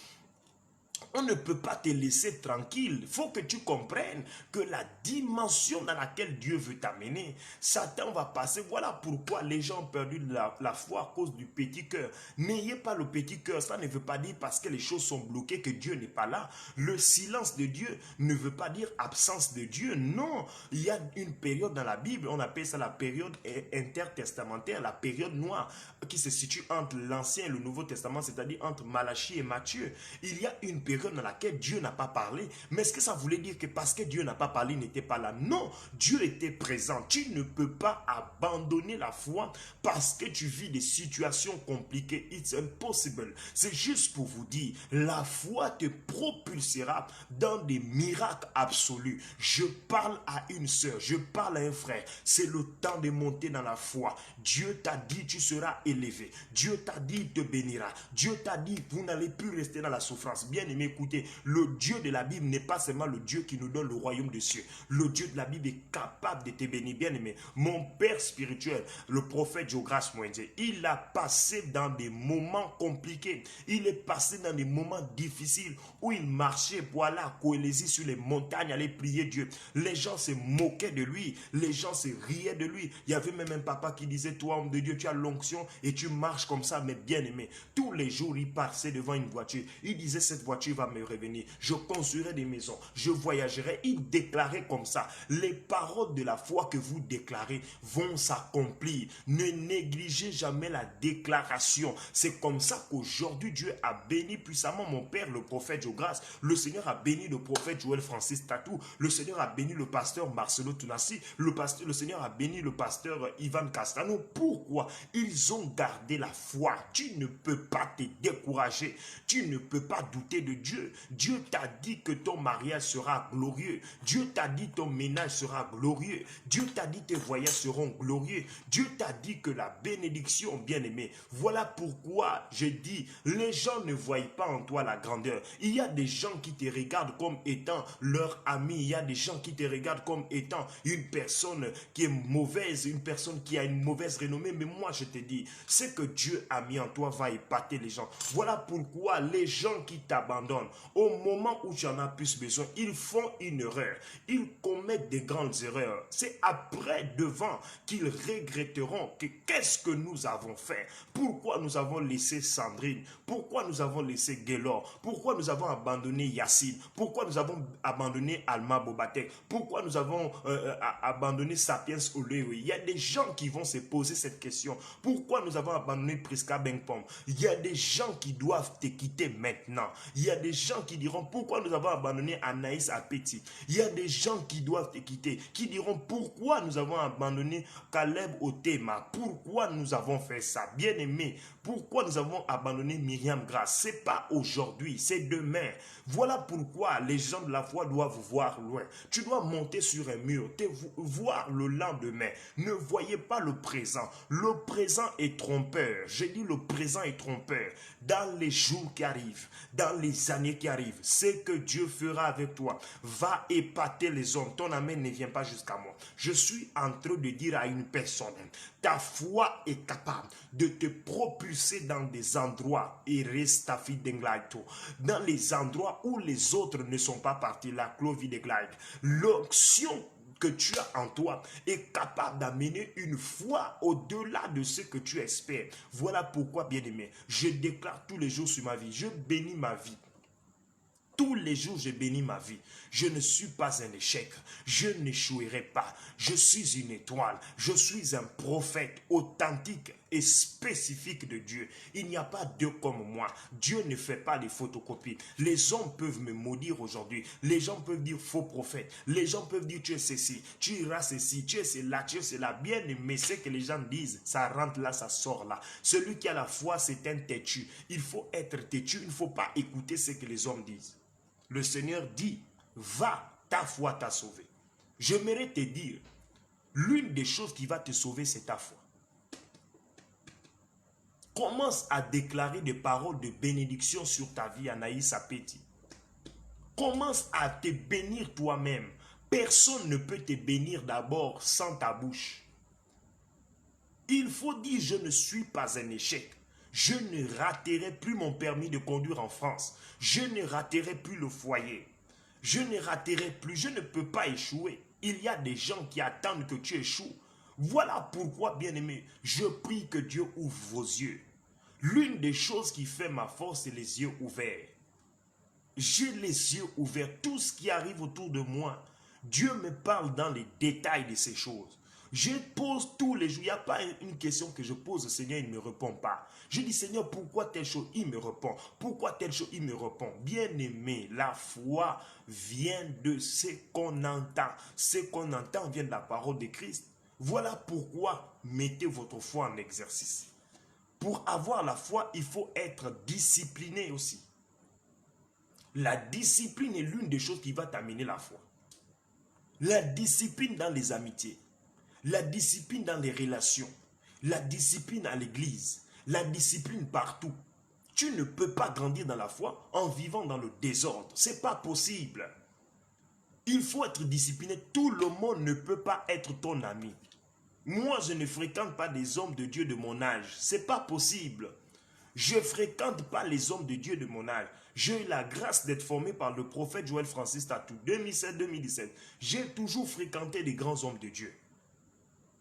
On ne peut pas te laisser tranquille. Il faut que tu comprennes que la dimension dans laquelle Dieu veut t'amener, Satan va passer. Voilà pourquoi les gens ont perdu la foi à cause du petit cœur. N'ayez pas le petit cœur. Ça ne veut pas dire parce que les choses sont bloquées que Dieu n'est pas là. Le silence de Dieu ne veut pas dire absence de Dieu. Non, il y a une période dans la Bible, on appelle ça la période intertestamentaire, la période noire, qui se situe entre l'Ancien et le Nouveau Testament, c'est-à-dire entre Malachie et Matthieu. Il y a une période dans laquelle Dieu n'a pas parlé. Mais est-ce que ça voulait dire que parce que Dieu n'a pas parlé, il n'était pas là? Non, Dieu était présent. Tu ne peux pas abandonner la foi parce que tu vis des situations compliquées. It's impossible. C'est juste pour vous dire, la foi te propulsera dans des miracles absolus. Je parle à une sœur, je parle à un frère. C'est le temps de monter dans la foi. Dieu t'a dit, tu seras élevé. Dieu t'a dit, il te bénira. Dieu t'a dit, vous n'allez plus rester dans la souffrance. Bien aimé, écoutez, le Dieu de la Bible n'est pas seulement le Dieu qui nous donne le royaume des cieux. Le Dieu de la Bible est capable de te bénir. Bien aimé, mon père spirituel, le prophète Jograce Moïse, il a passé dans des moments compliqués. Il est passé dans des moments difficiles où il marchait pour aller à Coélésie sur les montagnes, aller prier Dieu. Les gens se moquaient de lui. Les gens se riaient de lui. Il y avait même un papa qui disait, toi homme de Dieu, tu as l'onction et tu marches comme ça. Mais bien aimé, tous les jours, il passait devant une voiture. Il disait, cette voiture va me revenir. Je construirai des maisons. Je voyagerai. Il déclarait comme ça. Les paroles de la foi que vous déclarez vont s'accomplir. Ne négligez jamais la déclaration. C'est comme ça qu'aujourd'hui, Dieu a béni puissamment mon père, le prophète Jograce. Le Seigneur a béni le prophète Joël Francis Tatou. Le Seigneur a béni le pasteur Marcelo Tunassi. Le Seigneur a béni le pasteur Ivan Castano. Pourquoi? Ils ont gardé la foi. Tu ne peux pas te décourager. Tu ne peux pas douter de Dieu. Dieu t'a dit que ton mariage sera glorieux. Dieu t'a dit ton ménage sera glorieux. Dieu t'a dit tes voyages seront glorieux. Dieu t'a dit que la bénédiction, bien-aimé. Voilà pourquoi je dis, les gens ne voient pas en toi la grandeur. Il y a des gens qui te regardent comme étant leur ami. Il y a des gens qui te regardent comme étant une personne qui est mauvaise, une personne qui a une mauvaise renommée. Mais moi, je te dis, ce que Dieu a mis en toi va épater les gens. Voilà pourquoi les gens qui t'abandonnent, au moment où tu en as plus besoin, ils font une erreur. Ils commettent des grandes erreurs. C'est après, devant, qu'ils regretteront que qu'est-ce que nous avons fait? Pourquoi nous avons laissé Sandrine? Pourquoi nous avons laissé Gaylor? Pourquoi nous avons abandonné Yacine? Pourquoi nous avons abandonné Alma Bobatek? Pourquoi nous avons abandonné Sapiens Olewe? Il y a des gens qui vont se poser cette question. Pourquoi nous avons abandonné Priska Bengpom? Il y a des gens qui doivent te quitter maintenant. Il y a des gens qui diront pourquoi nous avons abandonné Anaïs Apeti. Il y a des gens qui doivent te quitter, qui diront pourquoi nous avons abandonné Caleb Otema. Pourquoi nous avons fait ça? Bien aimé, pourquoi nous avons abandonné Myriam Grace? C'est pas aujourd'hui, c'est demain. Voilà pourquoi les gens de la foi doivent voir loin. Tu dois monter sur un mur, voir le lendemain. Ne voyez pas le présent. Le présent est trompeur. J'ai dit le présent est trompeur. Dans les jours qui arrivent, dans les années qui arrivent, ce que Dieu fera avec toi va épater les hommes. Ton amen ne vient pas jusqu'à moi. Je suis en train de dire à une personne, ta foi est capable de te propulser dans des endroits, et reste ta fille d'Englaito, dans les endroits où les autres ne sont pas partis, la clovie de Glide. L'onction que tu as en toi est capable d'amener une foi au-delà de ce que tu espères. Voilà pourquoi, bien-aimé, je déclare tous les jours sur ma vie, je bénis ma vie. Tous les jours, je bénis ma vie. Je ne suis pas un échec. Je n'échouerai pas. Je suis une étoile. Je suis un prophète authentique et spécifique de Dieu. Il n'y a pas deux comme moi. Dieu ne fait pas des photocopies. Les hommes peuvent me maudire aujourd'hui. Les gens peuvent dire faux prophète. Les gens peuvent dire tu es ceci, tu iras ceci, tu es cela, tu es cela. Bien aimé, ce que les gens disent, ça rentre là, ça sort là. Celui qui a la foi, c'est un têtu. Il faut être têtu. Il ne faut pas écouter ce que les hommes disent. Le Seigneur dit, va, ta foi t'a sauvé. J'aimerais te dire, l'une des choses qui va te sauver, c'est ta foi. Commence à déclarer des paroles de bénédiction sur ta vie, Anaïs Apeti. Commence à te bénir toi-même. Personne ne peut te bénir d'abord sans ta bouche. Il faut dire, je ne suis pas un échec. Je ne raterai plus mon permis de conduire en France. Je ne raterai plus le foyer. Je ne raterai plus, je ne peux pas échouer. Il y a des gens qui attendent que tu échoues. Voilà pourquoi, bien-aimé, je prie que Dieu ouvre vos yeux. L'une des choses qui fait ma force, c'est les yeux ouverts. J'ai les yeux ouverts. Tout ce qui arrive autour de moi, Dieu me parle dans les détails de ces choses. Je pose tous les jours. Il n'y a pas une question que je pose au Seigneur, il ne me répond pas. Je dis, Seigneur, pourquoi telle chose? Il me répond. Pourquoi telle chose? Il me répond. Bien-aimé, la foi vient de ce qu'on entend. Ce qu'on entend vient de la parole de Christ. Voilà pourquoi mettez votre foi en exercice. Pour avoir la foi, il faut être discipliné aussi. La discipline est l'une des choses qui va t'amener la foi. La discipline dans les amitiés, la discipline dans les relations, la discipline à l'église, la discipline partout. Tu ne peux pas grandir dans la foi en vivant dans le désordre. Ce n'est pas possible. Il faut être discipliné. Tout le monde ne peut pas être ton ami. Moi, je ne fréquente pas des hommes de Dieu de mon âge. Ce n'est pas possible. Je ne fréquente pas les hommes de Dieu de mon âge. J'ai eu la grâce d'être formé par le prophète Joël Francis Tatou, 2007-2017. J'ai toujours fréquenté des grands hommes de Dieu.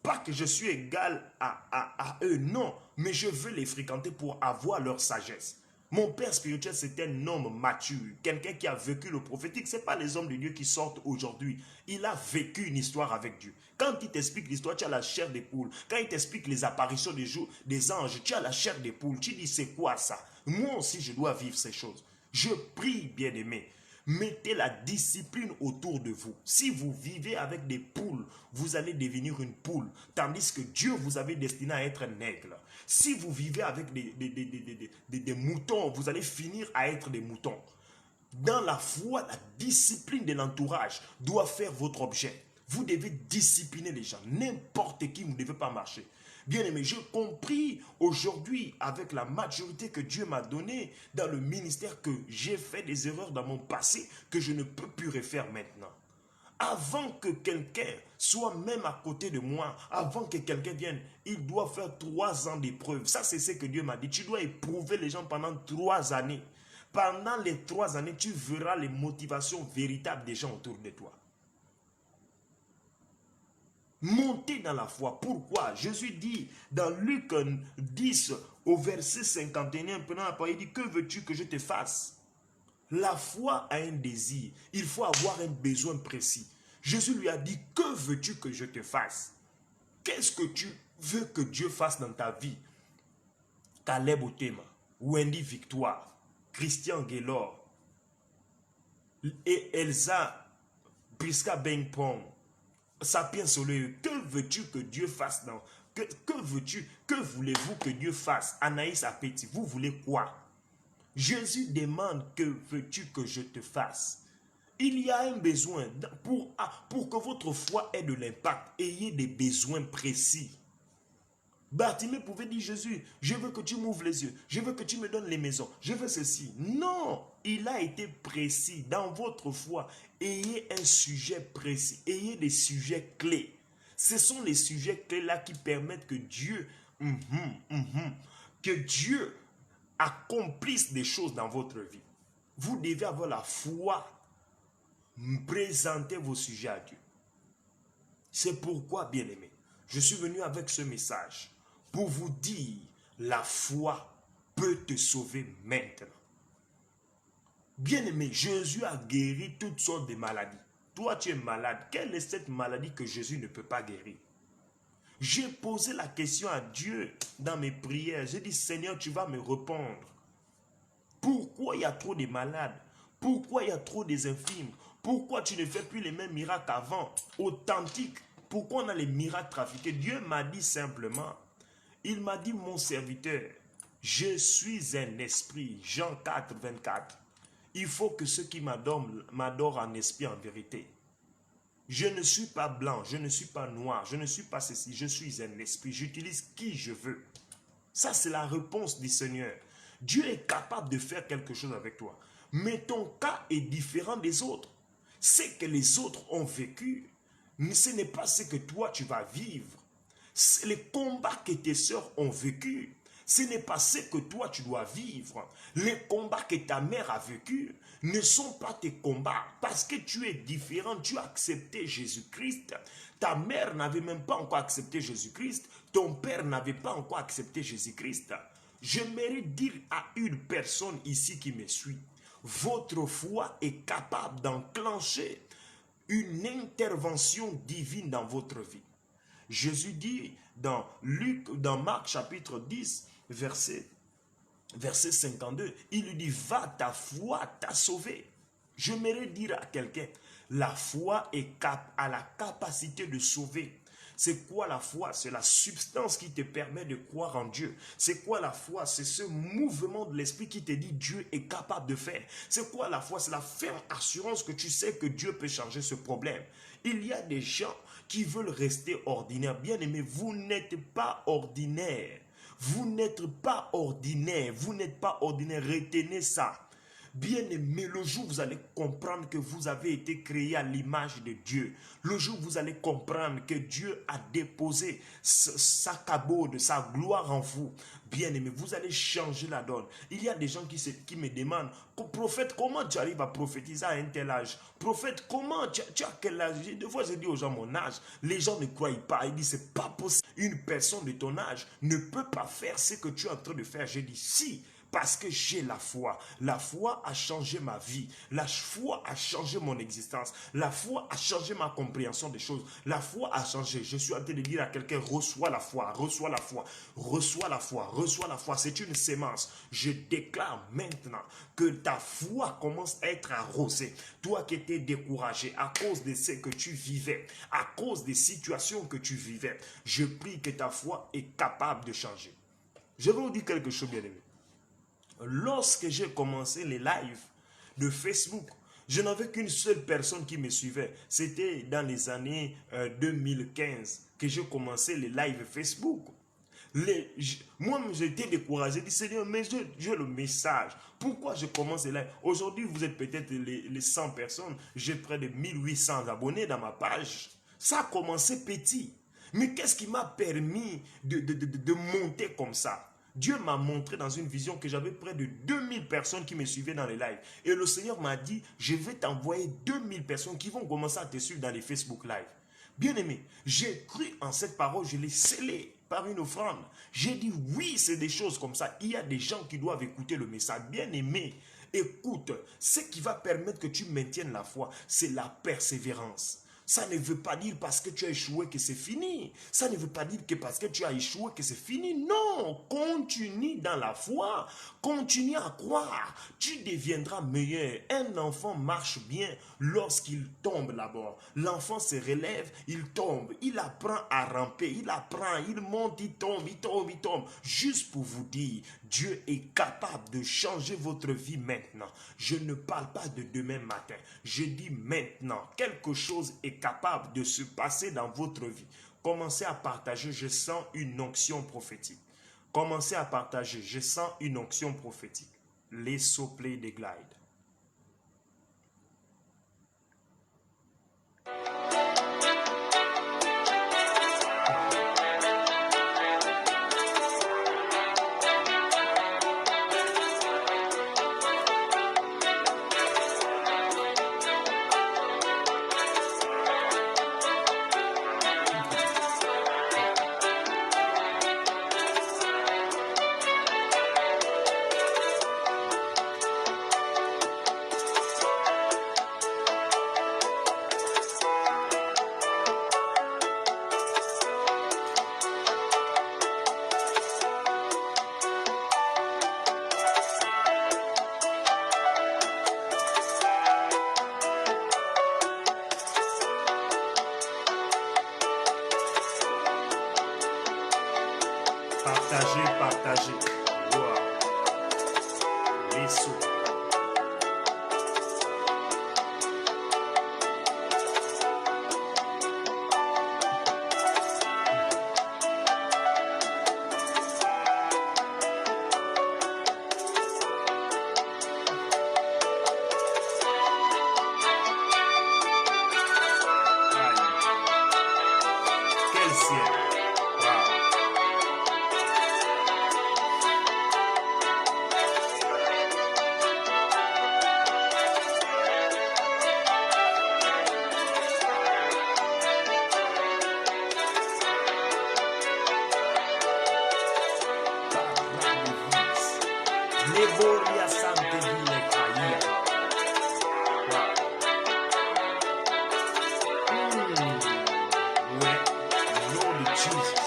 Pas que je suis égal à eux, non. Mais je veux les fréquenter pour avoir leur sagesse. Mon père spirituel, c'est un homme mature. Quelqu'un qui a vécu le prophétique. Ce n'est pas les hommes de Dieu qui sortent aujourd'hui. Il a vécu une histoire avec Dieu. Quand il t'explique l'histoire, tu as la chair des poules. Quand il t'explique les apparitions des anges, tu as la chair des poules. Tu dis, c'est quoi ça? Moi aussi, je dois vivre ces choses. Je prie, bien-aimé. Mettez la discipline autour de vous. Si vous vivez avec des poules, vous allez devenir une poule. Tandis que Dieu vous avait destiné à être un aigle. Si vous vivez avec des moutons, vous allez finir à être des moutons. Dans la foi, la discipline de l'entourage doit faire votre objet. Vous devez discipliner les gens. N'importe qui, vous ne devez pas marcher. Bien aimé, j'ai compris aujourd'hui avec la maturité que Dieu m'a donnée dans le ministère que j'ai fait des erreurs dans mon passé que je ne peux plus refaire maintenant. Avant que quelqu'un soit même à côté de moi, avant que quelqu'un vienne, il doit faire 3 ans d'épreuve. Ça, c'est ce que Dieu m'a dit. Tu dois éprouver les gens pendant 3 années. Pendant les 3 années, tu verras les motivations véritables des gens autour de toi. Montez dans la foi. Pourquoi? Jésus dit dans Luc 10 au verset 51, il dit, que veux-tu que je te fasse? La foi a un désir. Il faut avoir un besoin précis. Jésus lui a dit, que veux-tu que je te fasse? Qu'est-ce que tu veux que Dieu fasse dans ta vie? Caleb Otema, Wendy Victoire, Christian Gaylor et Elsa Priska Bengpong, Sapiens Soleil, que veux-tu que Dieu fasse dans... Que veux-tu, que voulez-vous que Dieu fasse? Anaïs Apeti, vous voulez quoi? Jésus demande, que veux-tu que je te fasse? Il y a un besoin, pour que votre foi ait de l'impact, ayez des besoins précis. Bartimée pouvait dire, Jésus, je veux que tu m'ouvres les yeux, je veux que tu me donnes les maisons, je veux ceci. Non, il a été précis. Dans votre foi, ayez un sujet précis, ayez des sujets clés. Ce sont les sujets clés-là qui permettent que Dieu, accomplisse des choses dans votre vie. Vous devez avoir la foi, présenter vos sujets à Dieu. C'est pourquoi, bien-aimé, je suis venu avec ce message pour vous dire, la foi peut te sauver maintenant. Bien-aimé, Jésus a guéri toutes sortes de maladies. Toi, tu es malade. Quelle est cette maladie que Jésus ne peut pas guérir? J'ai posé la question à Dieu dans mes prières. J'ai dit, Seigneur, tu vas me répondre. Pourquoi il y a trop de malades? Pourquoi il y a trop des infirmes? Pourquoi tu ne fais plus les mêmes miracles qu'avant? Authentiques. Pourquoi on a les miracles trafiqués? Dieu m'a dit simplement, il m'a dit, mon serviteur, je suis un esprit. Jean 4, 24. Il faut que ceux qui m'adorent en esprit, en vérité. Je ne suis pas blanc, je ne suis pas noir, je ne suis pas ceci, je suis un esprit. J'utilise qui je veux. Ça, c'est la réponse du Seigneur. Dieu est capable de faire quelque chose avec toi. Mais ton cas est différent des autres. Ce que les autres ont vécu, mais ce n'est pas ce que toi tu vas vivre. Les combats que tes sœurs ont vécu, Ce n'est pas ce que toi tu dois vivre. Les combats que ta mère a vécus ne sont pas tes combats. Parce que tu es différent, tu as accepté Jésus-Christ. Ta mère n'avait même pas encore accepté Jésus-Christ. Ton père n'avait pas encore accepté Jésus-Christ. J'aimerais dire à une personne ici qui me suit, votre foi est capable d'enclencher une intervention divine dans votre vie. Jésus dit dans Marc chapitre 10, verset 52, il lui dit, va, ta foi t'a sauvé. J'aimerais dire à quelqu'un, la foi a la capacité de sauver. C'est quoi la foi? C'est la substance qui te permet de croire en Dieu. C'est quoi la foi? C'est ce mouvement de l'esprit qui te dit Dieu est capable de faire. C'est quoi la foi? C'est la ferme assurance que tu sais que Dieu peut changer ce problème. Il y a des gens qui veulent rester ordinaires. Bien aimé, vous n'êtes pas ordinaire. Vous n'êtes pas ordinaire. Vous n'êtes pas ordinaire. Retenez ça. Bien-aimé, le jour où vous allez comprendre que vous avez été créé à l'image de Dieu, le jour où vous allez comprendre que Dieu a déposé sa cabode, sa gloire en vous, bien-aimé, vous allez changer la donne. Il y a des gens qui me demandent, prophète, comment tu arrives à prophétiser à un tel âge? Prophète, comment tu as quel âge? Des fois, je dis aux gens mon âge. Les gens ne croient pas. Ils disent, c'est pas possible. Une personne de ton âge ne peut pas faire ce que tu es en train de faire. Je dis, si. Parce que j'ai la foi. La foi a changé ma vie. La foi a changé mon existence. La foi a changé ma compréhension des choses. La foi a changé. Je suis en train de dire à quelqu'un, reçois la foi, reçois la foi, reçois la foi, reçois la foi. C'est une sémence. Je déclare maintenant que ta foi commence à être arrosée. Toi qui étais découragé à cause de ce que tu vivais, à cause des situations que tu vivais, je prie que ta foi est capable de changer. Je vais vous dire quelque chose, bien aimé. Lorsque j'ai commencé les lives de Facebook, je n'avais qu'une seule personne qui me suivait. C'était dans les années 2015 que j'ai commencé les lives Facebook. Moi, j'étais découragé. J'ai dit, Seigneur, mais j'ai le message. Pourquoi je commence les lives? Aujourd'hui, vous êtes peut-être les 100 personnes. J'ai près de 1800 abonnés dans ma page. Ça a commencé petit. Mais qu'est-ce qui m'a permis de monter comme ça? Dieu m'a montré dans une vision que j'avais près de 2000 personnes qui me suivaient dans les lives. Et le Seigneur m'a dit, je vais t'envoyer 2000 personnes qui vont commencer à te suivre dans les Facebook live. Bien aimé, j'ai cru en cette parole, je l'ai scellée par une offrande. J'ai dit, oui, c'est des choses comme ça. Il y a des gens qui doivent écouter le message. Bien aimé, écoute, ce qui va permettre que tu maintiennes la foi, c'est la persévérance. Ça ne veut pas dire parce que tu as échoué que c'est fini. Ça ne veut pas dire que parce que tu as échoué que c'est fini. Non, continue dans la foi. Continue à croire. Tu deviendras meilleur. Un enfant marche bien lorsqu'il tombe d'abord. L'enfant se relève, il tombe. Il apprend à ramper. Il apprend, il monte, il tombe, il tombe, il tombe. Juste pour vous dire, Dieu est capable de changer votre vie maintenant. Je ne parle pas de demain matin. Je dis maintenant, quelque chose est capable de se passer dans votre vie. Commencez à partager, je sens une onction prophétique. Commencez à partager, je sens une onction prophétique. Les soplés des glides. Partagez, partagez. Wow. Les sauts. Quel ciel. Wow. Boria Sante Ville Kaya. Wow. Ouais, Lord Jesus.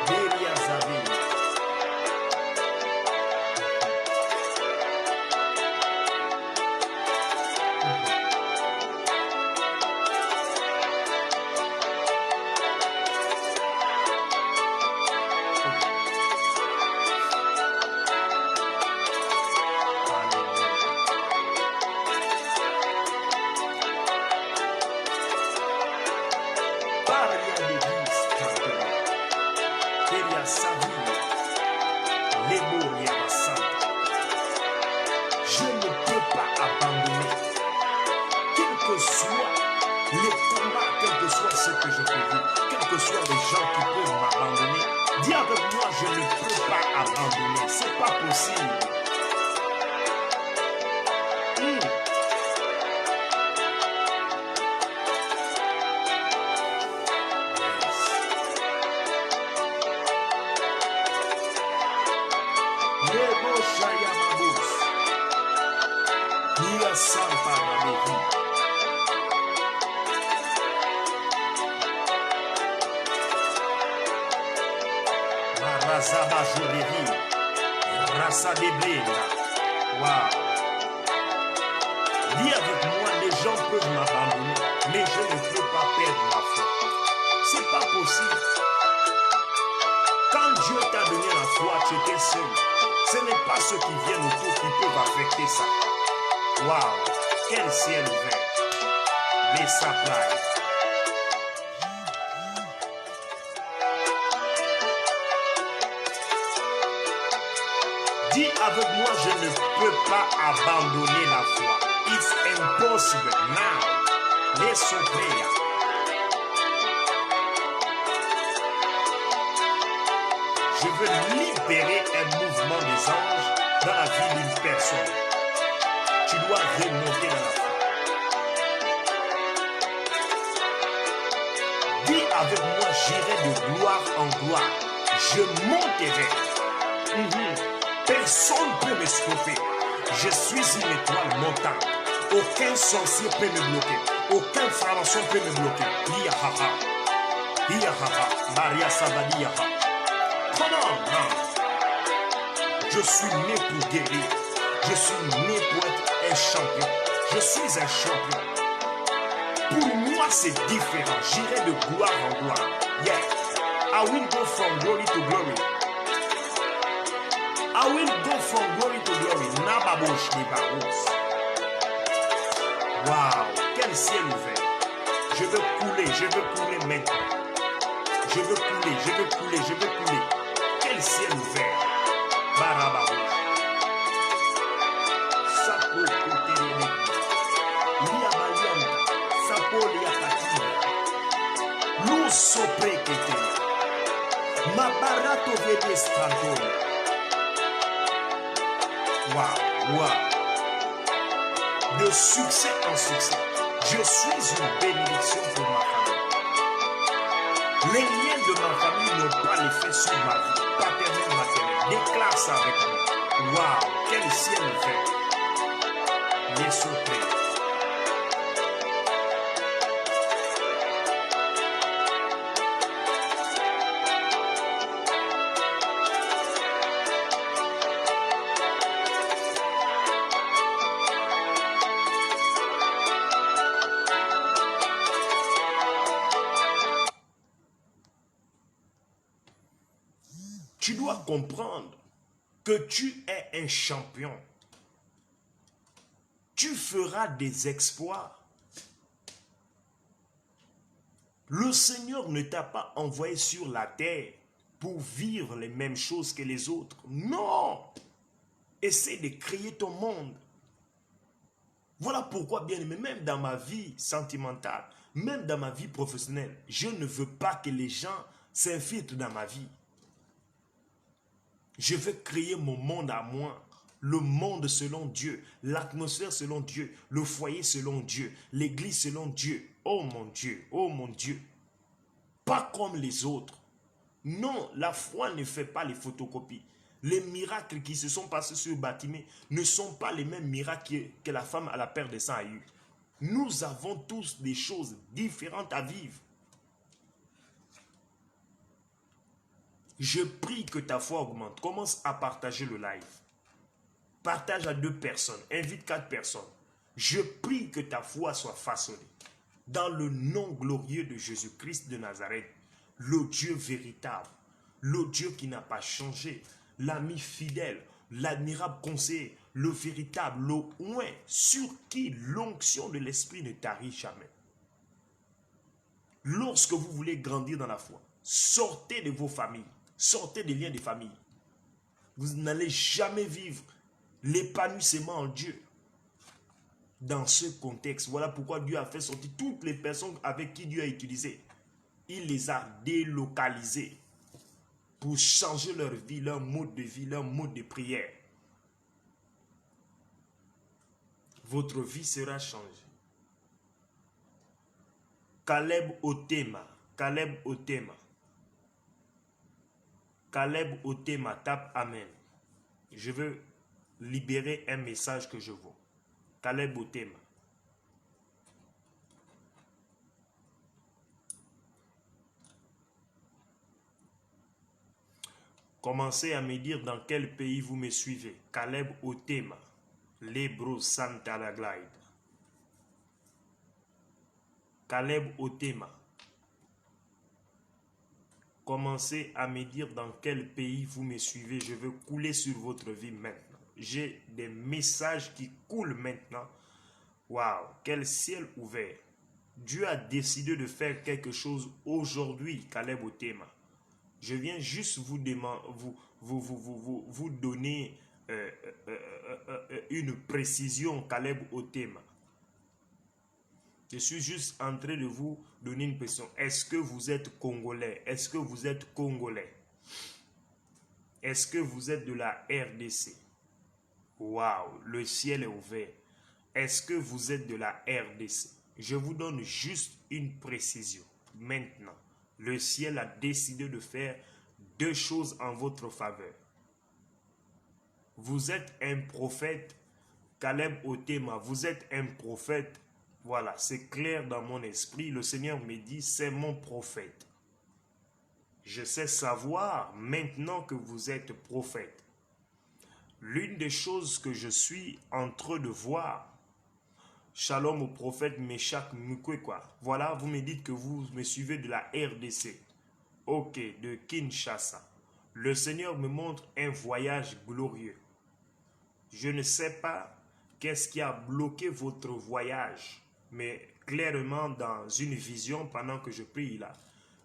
Beria Zavi. Paria de Vis, Beria Savi, Leboria Bassanta. Je ne peux pas abandonner, quel que soit les combats, quel que soit ce que je peux vivre, quels que soient les gens qui peuvent m'abandonner. Dis avec moi, je ne peux pas abandonner, c'est pas possible. Lebo Shaya Mabus, Nia Sampa Rabehi. Marazaba Jorehi, Rasa de Blenda. Waouh. Dis avec moi, les gens peuvent m'abandonner, mais je ne peux pas perdre ma foi. C'est pas possible. Quand Dieu t'a donné la foi, tu étais seul. Ce n'est pas ceux qui viennent autour qui peuvent affecter ça. Waouh, quel ciel ouvert. Les supplies. Dis avec moi, je ne peux pas abandonner la foi. It's impossible now. Les supplies. Je veux libérer un mouvement des anges dans la vie d'une personne. Tu dois remonter dans la foi. Dis avec moi, j'irai de gloire en gloire. Je monterai. Personne ne peut me stopper. Je suis une étoile montante. Aucun sorcier peut me bloquer. Aucun franc-maçon peut me bloquer. Yahaha. Yahaha. Maria Savadi Yaha. Comment? Je suis né pour guérir. Je suis né pour être un champion. Je suis un champion. Pour moi, c'est différent. J'irai de gloire en gloire. Yeah. I will go from glory to glory. I will go from glory to glory. Nababosh Nibaros. Waouh, quel ciel ouvert. Je veux couler maintenant. Je veux couler. Quel ciel ouvert. Barababosh. Sapo Kotelene. Lia Balianta. Sapo Liakati. Lou Sopre Ketele. Mabarato Vede Strantone. Waouh. De succès en succès. Je suis une bénédiction pour ma famille. Les liens de ma famille n'ont pas l'effet sur ma vie. Paternelle, maternelle. Déclare ça avec moi. Waouh, quel ciel ouvert. Les sautés. Tu dois comprendre que tu es un champion. Tu feras des exploits. Le Seigneur ne t'a pas envoyé sur la terre pour vivre les mêmes choses que les autres. Non! Essaie de créer ton monde. Voilà pourquoi, bien aimé, même dans ma vie sentimentale, même dans ma vie professionnelle, je ne veux pas que les gens s'infiltre dans ma vie. Je veux créer mon monde à moi. Le monde selon Dieu, l'atmosphère selon Dieu, le foyer selon Dieu, l'église selon Dieu. Oh mon Dieu, oh mon Dieu. Pas comme les autres. Non, la foi ne fait pas les photocopies. Les miracles qui se sont passés sur Bartimée ne sont pas les mêmes miracles que la femme à la perte de sang a eu. Nous avons tous des choses différentes à vivre. Je prie que ta foi augmente. Commence à partager le live. Partage à 2 personnes. Invite 4 personnes. Je prie que ta foi soit façonnée. Dans le nom glorieux de Jésus-Christ de Nazareth, le Dieu véritable, le Dieu qui n'a pas changé, l'ami fidèle, l'admirable conseiller, le véritable, le oint, sur qui l'onction de l'Esprit ne tarit jamais. Lorsque vous voulez grandir dans la foi, sortez de vos familles, sortez des liens de famille. Vous n'allez jamais vivre l'épanouissement en Dieu. Dans ce contexte, voilà pourquoi Dieu a fait sortir toutes les personnes avec qui Dieu a utilisé. Il les a délocalisées pour changer leur vie, leur mode de vie, leur mode de prière. Votre vie sera changée. Caleb Otema, Caleb Otema. Caleb Otema, tape Amen. Je veux libérer un message que je vois. Caleb Otema. Commencez à me dire dans quel pays vous me suivez. Caleb Otema. Lebro Santa la Glide. Caleb Otema. Commencez à me dire dans quel pays vous me suivez. Je veux couler sur votre vie maintenant. J'ai des messages qui coulent maintenant. Waouh, quel ciel ouvert. Dieu a décidé de faire quelque chose aujourd'hui, Caleb Otema. Je viens juste vous donner une précision, Caleb Otema. Je suis juste en train de vous donner une question. Est-ce que vous êtes Congolais? Est-ce que vous êtes Congolais? Est-ce que vous êtes de la RDC? Waouh, le ciel est ouvert. Est-ce que vous êtes de la RDC? Je vous donne juste une précision. Maintenant, le ciel a décidé de faire 2 choses en votre faveur. Vous êtes un prophète, Caleb Otema, vous êtes un prophète. Voilà, c'est clair dans mon esprit. Le Seigneur me dit, c'est mon prophète. Je sais savoir maintenant que vous êtes prophète. L'une des choses que je suis en train de voir, shalom au prophète Meshach Mukwekwa. Voilà, vous me dites que vous me suivez de la RDC. Ok, de Kinshasa. Le Seigneur me montre un voyage glorieux. Je ne sais pas qu'est-ce qui a bloqué votre voyage, mais clairement dans une vision pendant que je prie là,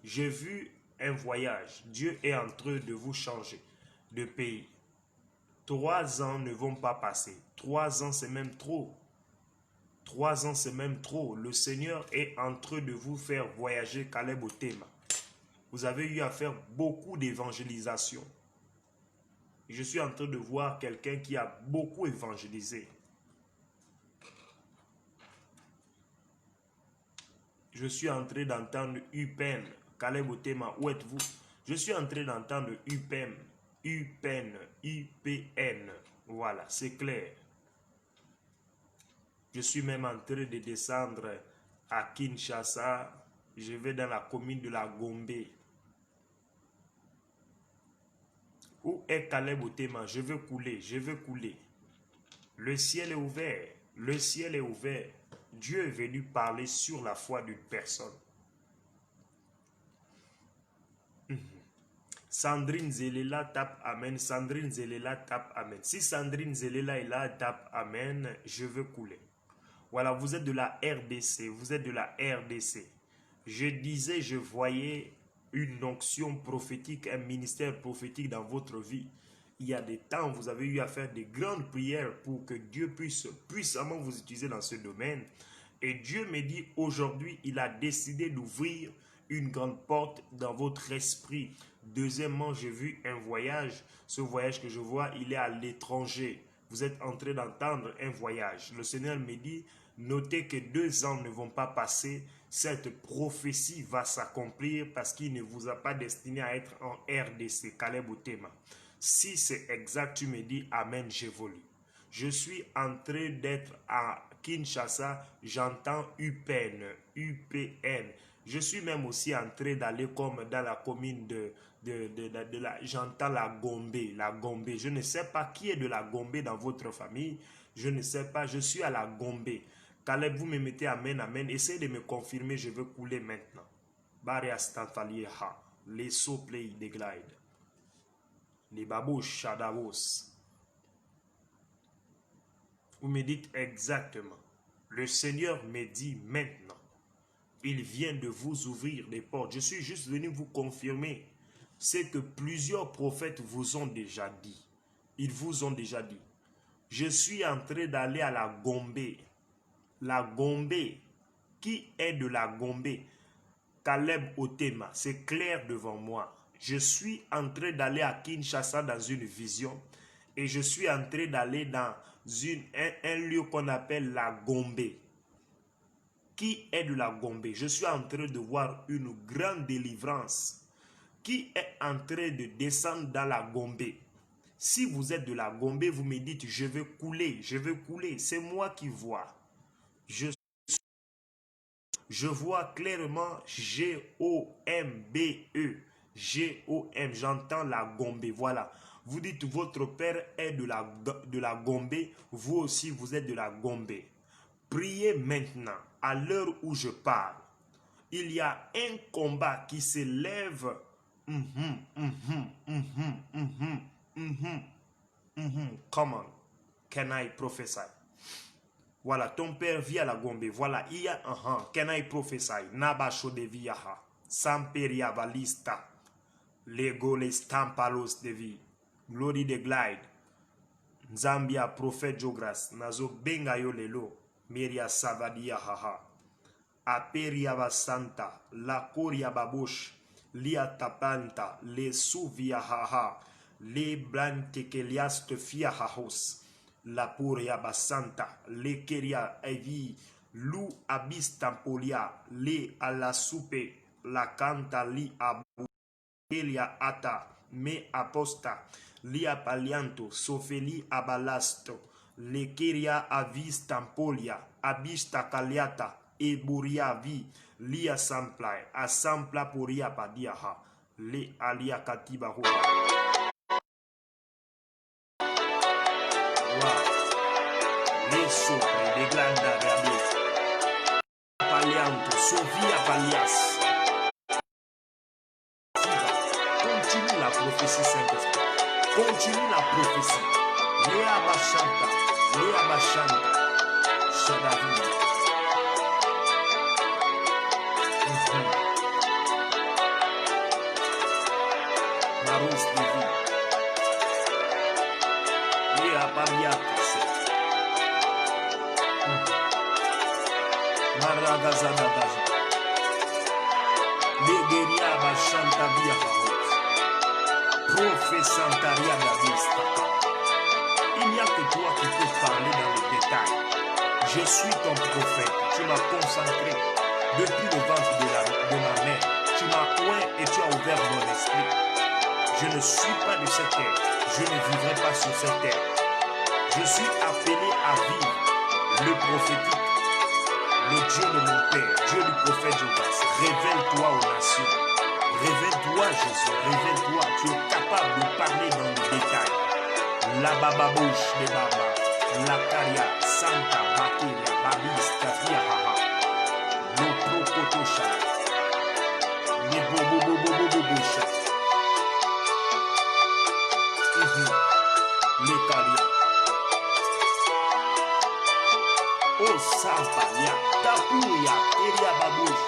j'ai vu un voyage. Dieu est en train de vous changer de pays. 3 ans ne vont pas passer. 3 ans, c'est même trop. 3 ans, c'est même trop. Le Seigneur est en train de vous faire voyager, Caleb Otema. Vous avez eu à faire beaucoup d'évangélisation. Je suis en train de voir quelqu'un qui a beaucoup évangélisé. Je suis en train d'entendre UPEN. Caleb Otema, où êtes-vous? Je suis en train d'entendre UPEN. UPEN. UPN. Voilà, c'est clair. Je suis même en train de descendre à Kinshasa. Je vais dans la commune de la Gombe. Où est Caleb Otema? Je veux couler, je veux couler. Le ciel est ouvert, le ciel est ouvert. Dieu est venu parler sur la foi d'une personne. Sandrine Zelela tape Amen. Sandrine Zelela tape Amen. Si Sandrine Zelela est là, tape Amen, je veux couler. Voilà, vous êtes de la RDC, vous êtes de la RDC. Je disais, je voyais une onction prophétique, un ministère prophétique dans votre vie. Il y a des temps, vous avez eu à faire des grandes prières pour que Dieu puisse puissamment vous utiliser dans ce domaine. Et Dieu me dit, aujourd'hui, il a décidé d'ouvrir une grande porte dans votre esprit. Deuxièmement, j'ai vu un voyage. Ce voyage que je vois, il est à l'étranger. Vous êtes en train d'entendre un voyage. Le Seigneur me dit, notez que 2 ans ne vont pas passer. Cette prophétie va s'accomplir parce qu'il ne vous a pas destiné à être en RDC, Caleb Outema. Si c'est exact, tu me dis Amen, j'évolue. Je suis en train d'être à Kinshasa, j'entends UPN, UPN. Je suis même aussi en train d'aller comme dans la commune j'entends la Gombe, la Gombe. Je ne sais pas qui est de la Gombe dans votre famille. Je ne sais pas, je suis à la Gombe. Caleb, vous me mettez Amen, Amen. Essayez de me confirmer, je veux couler maintenant. Baria Stanfalieha, les soplei de glide. Les babouches Shadavos. Vous me dites exactement. Le Seigneur me dit maintenant. Il vient de vous ouvrir des portes. Je suis juste venu vous confirmer ce que plusieurs prophètes vous ont déjà dit. Ils vous ont déjà dit. Je suis en train d'aller à la Gombe. La Gombe. Qui est de la Gombe? Caleb Outema. C'est clair devant moi. Je suis en train d'aller à Kinshasa dans une vision. Et je suis en train d'aller dans un lieu qu'on appelle la Gombe. Qui est de la Gombe? Je suis en train de voir une grande délivrance. Qui est en train de descendre dans la Gombe? Si vous êtes de la Gombe, vous me dites, je vais couler, je vais couler. C'est moi qui vois. Je vois clairement G-O-M-B-E. G-O-M, j'entends la Gombe, voilà. Vous dites, votre père est de la Gombe, vous aussi, vous êtes de la Gombe. Priez maintenant, à l'heure où je parle. Il y a un combat qui s'élève. Come on, can I prophesy? Voilà, ton père vit à la Gombe. Voilà, il y a can I prophesy? Nabasho de viaha, Samperia valista, Lego les stampalos de vie, Glory de glide, Zambia prophète Jogras, Nazo bengayo lelo, Meria savadia haha, Aperia basanta, La coria babush, Lia tapanta, Le suvia haha, Le blante keliaste fia hahos, La puria basanta, Le keria evi, Lu abistampolia, Le alla supe, La canta li abu, Elia ata, Me aposta, Lia palianto, Sofeli abalasto, Le keria avistampolia, Abista kaliata, E buria vi, Lia samplai, Asampla puria padiaha, Le alia katiba hoa. Le sopre de glanda rabe, palianto, Sofia palias. Continue la prophétie Saint-Esprit. Continue la prophétie. Léa Bachanta, Shadavi. Maros de vie. Léa Bariakas. Maragazadagaza. Legeria Bachanta Via. Professantaria da vista. Il n'y a que toi qui peux parler dans le détail. Je suis ton prophète. Tu m'as consacré depuis le ventre de ma mère. Tu m'as oint et tu as ouvert mon esprit. Je ne suis pas de cette terre. Je ne vivrai pas sur cette terre. Je suis appelé à vivre le prophétique. Le Dieu de mon père, Dieu du prophète Jonas. Révèle-toi aux nations. Révèle-toi, Jésus, révèle-toi. Tu es capable de parler dans le détail. La bababouche de Baba, la Karia, Santa, Bakiria, Babis, Kafia, Haha, le Prokotosha, le Bobobobobobosha, le Karia. Oh, Sampalia, Tapuria, Eria Babouche,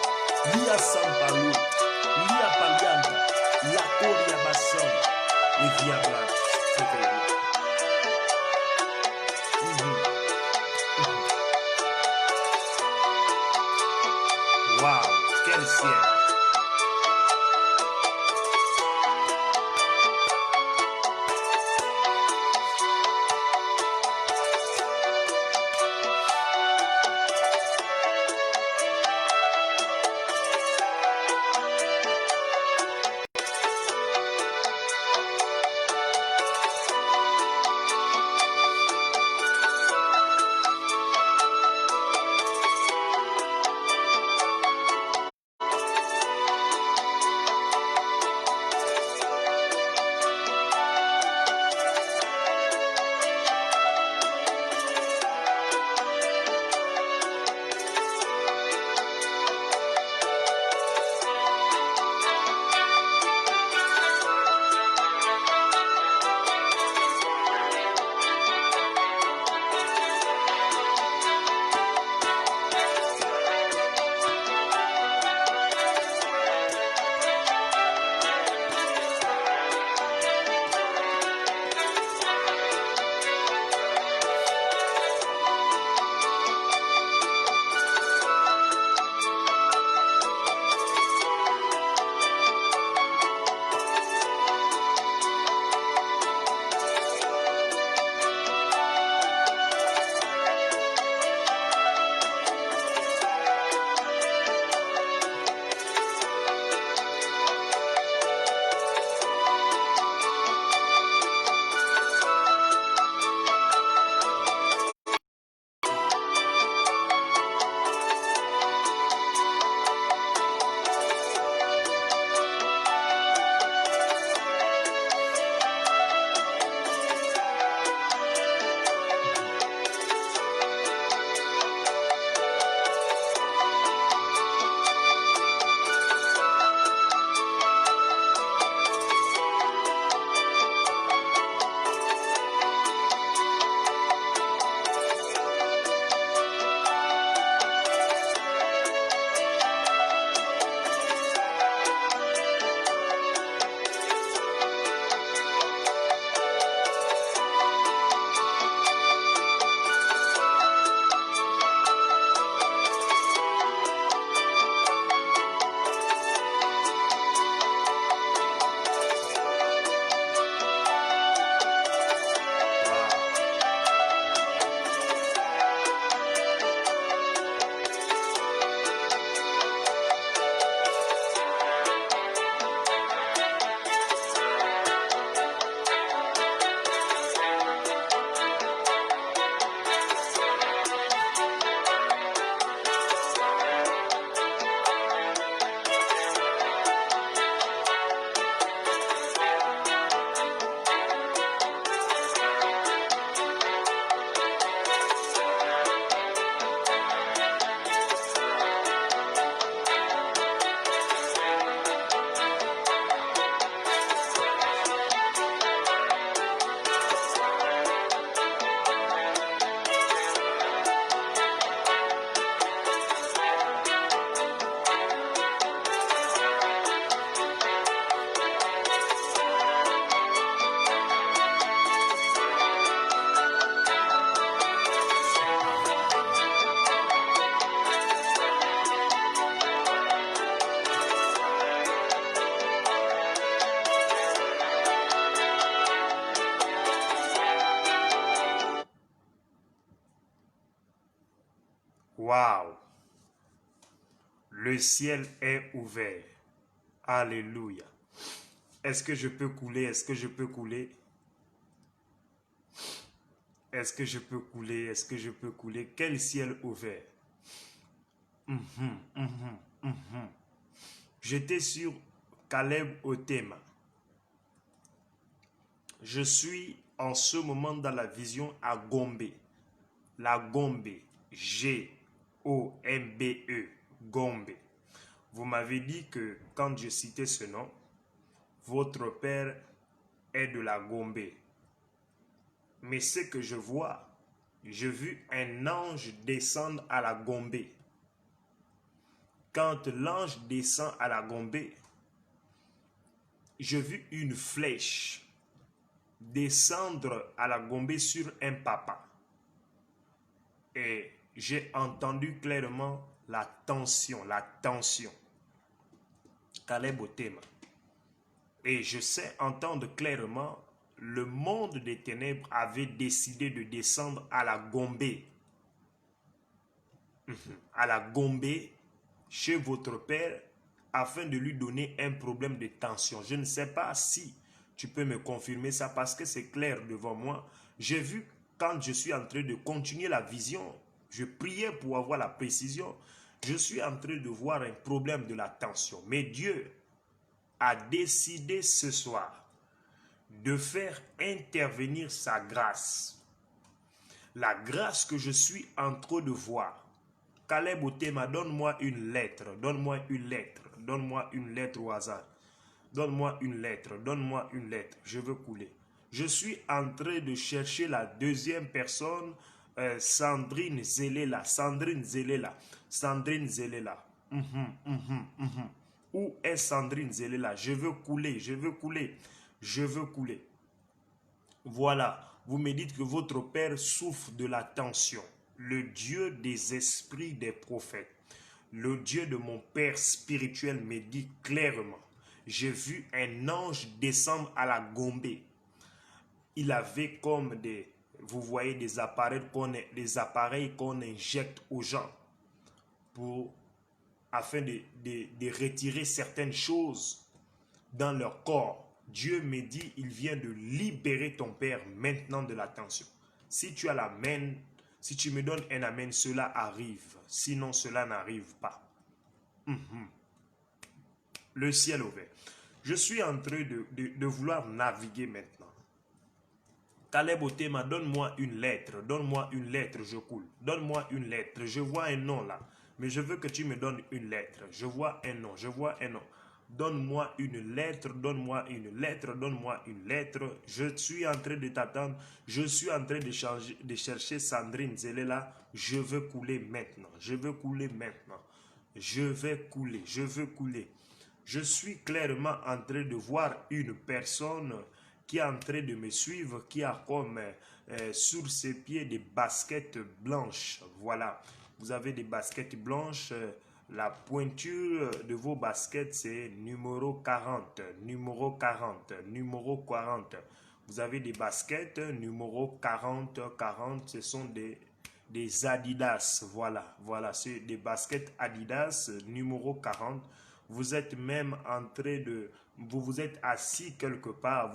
Lia Sampalu. Lia Palianta, La Coria Basson, et Via Blanc. Wow, quel ciel! Waouh! Le ciel est ouvert. Alléluia. Est-ce que je peux couler? Est-ce que je peux couler? Est-ce que je peux couler? Est-ce que je peux couler? Quel ciel ouvert? J'étais sur Caleb Otema. Je suis en ce moment dans la vision à Gombe. La Gombe. G-O-M-B-E. Gombe. Vous m'avez dit que quand je citais ce nom, votre père est de la Gombe. Mais ce que je vois, j'ai vu un ange descendre à la Gombe. Quand l'ange descend à la Gombe, j'ai vu une flèche descendre à la Gombe sur un papa. Et j'ai entendu clairement la tension. Caleb Otema. Et je sais entendre clairement, le monde des ténèbres avait décidé de descendre à la Gombe. À la Gombe, chez votre père, afin de lui donner un problème de tension. Je ne sais pas si tu peux me confirmer ça parce que c'est clair devant moi. J'ai vu quand je suis en train de continuer la vision, je priais pour avoir la précision. Je suis en train de voir un problème de la tension. Mais Dieu a décidé ce soir de faire intervenir sa grâce. La grâce que je suis en train de voir. Caleb Otema, donne-moi une lettre, donne-moi une lettre, donne-moi une lettre au hasard. Donne-moi une lettre, donne-moi une lettre, je veux couler. Je suis en train de chercher la deuxième personne, Sandrine Zelela, Sandrine Zelela, Sandrine Zelela. Où est Sandrine Zelela? Je veux couler, je veux couler, je veux couler. Voilà, vous me dites que votre père souffre de la tension. Le Dieu des esprits des prophètes, le Dieu de mon père spirituel me dit clairement, j'ai vu un ange descendre à la Gombe. Il avait comme des, vous voyez, des appareils qu'on injecte aux gens afin de retirer certaines choses dans leur corps. Dieu me dit, il vient de libérer ton père maintenant de la tension. Si tu as l'amen, si tu me donnes un amen, cela arrive. Sinon, cela n'arrive pas. Le ciel ouvert. Je suis en train de vouloir naviguer maintenant. Caleb Otema, donne-moi une lettre, je coule. Donne-moi une lettre, je vois un nom là. Mais je veux que tu me donnes une lettre. Je vois un nom, Donne-moi une lettre, donne-moi une lettre, donne-moi une lettre. Je suis en train de t'attendre. Je suis en train de chercher Sandrine Zelela. Je veux couler maintenant. Je veux couler maintenant. Je vais couler. Je veux couler. Je suis clairement en train de voir une personne qui est en train de me suivre, qui a comme sur ses pieds des baskets blanches. Voilà. Vous avez des baskets blanches. La pointure de vos baskets, c'est numéro 40, numéro 40, numéro 40. Vous avez des baskets, numéro 40, 40, ce sont des Adidas. Voilà, voilà, c'est des baskets Adidas, numéro 40. Vous êtes même en train de... Vous vous êtes assis quelque part,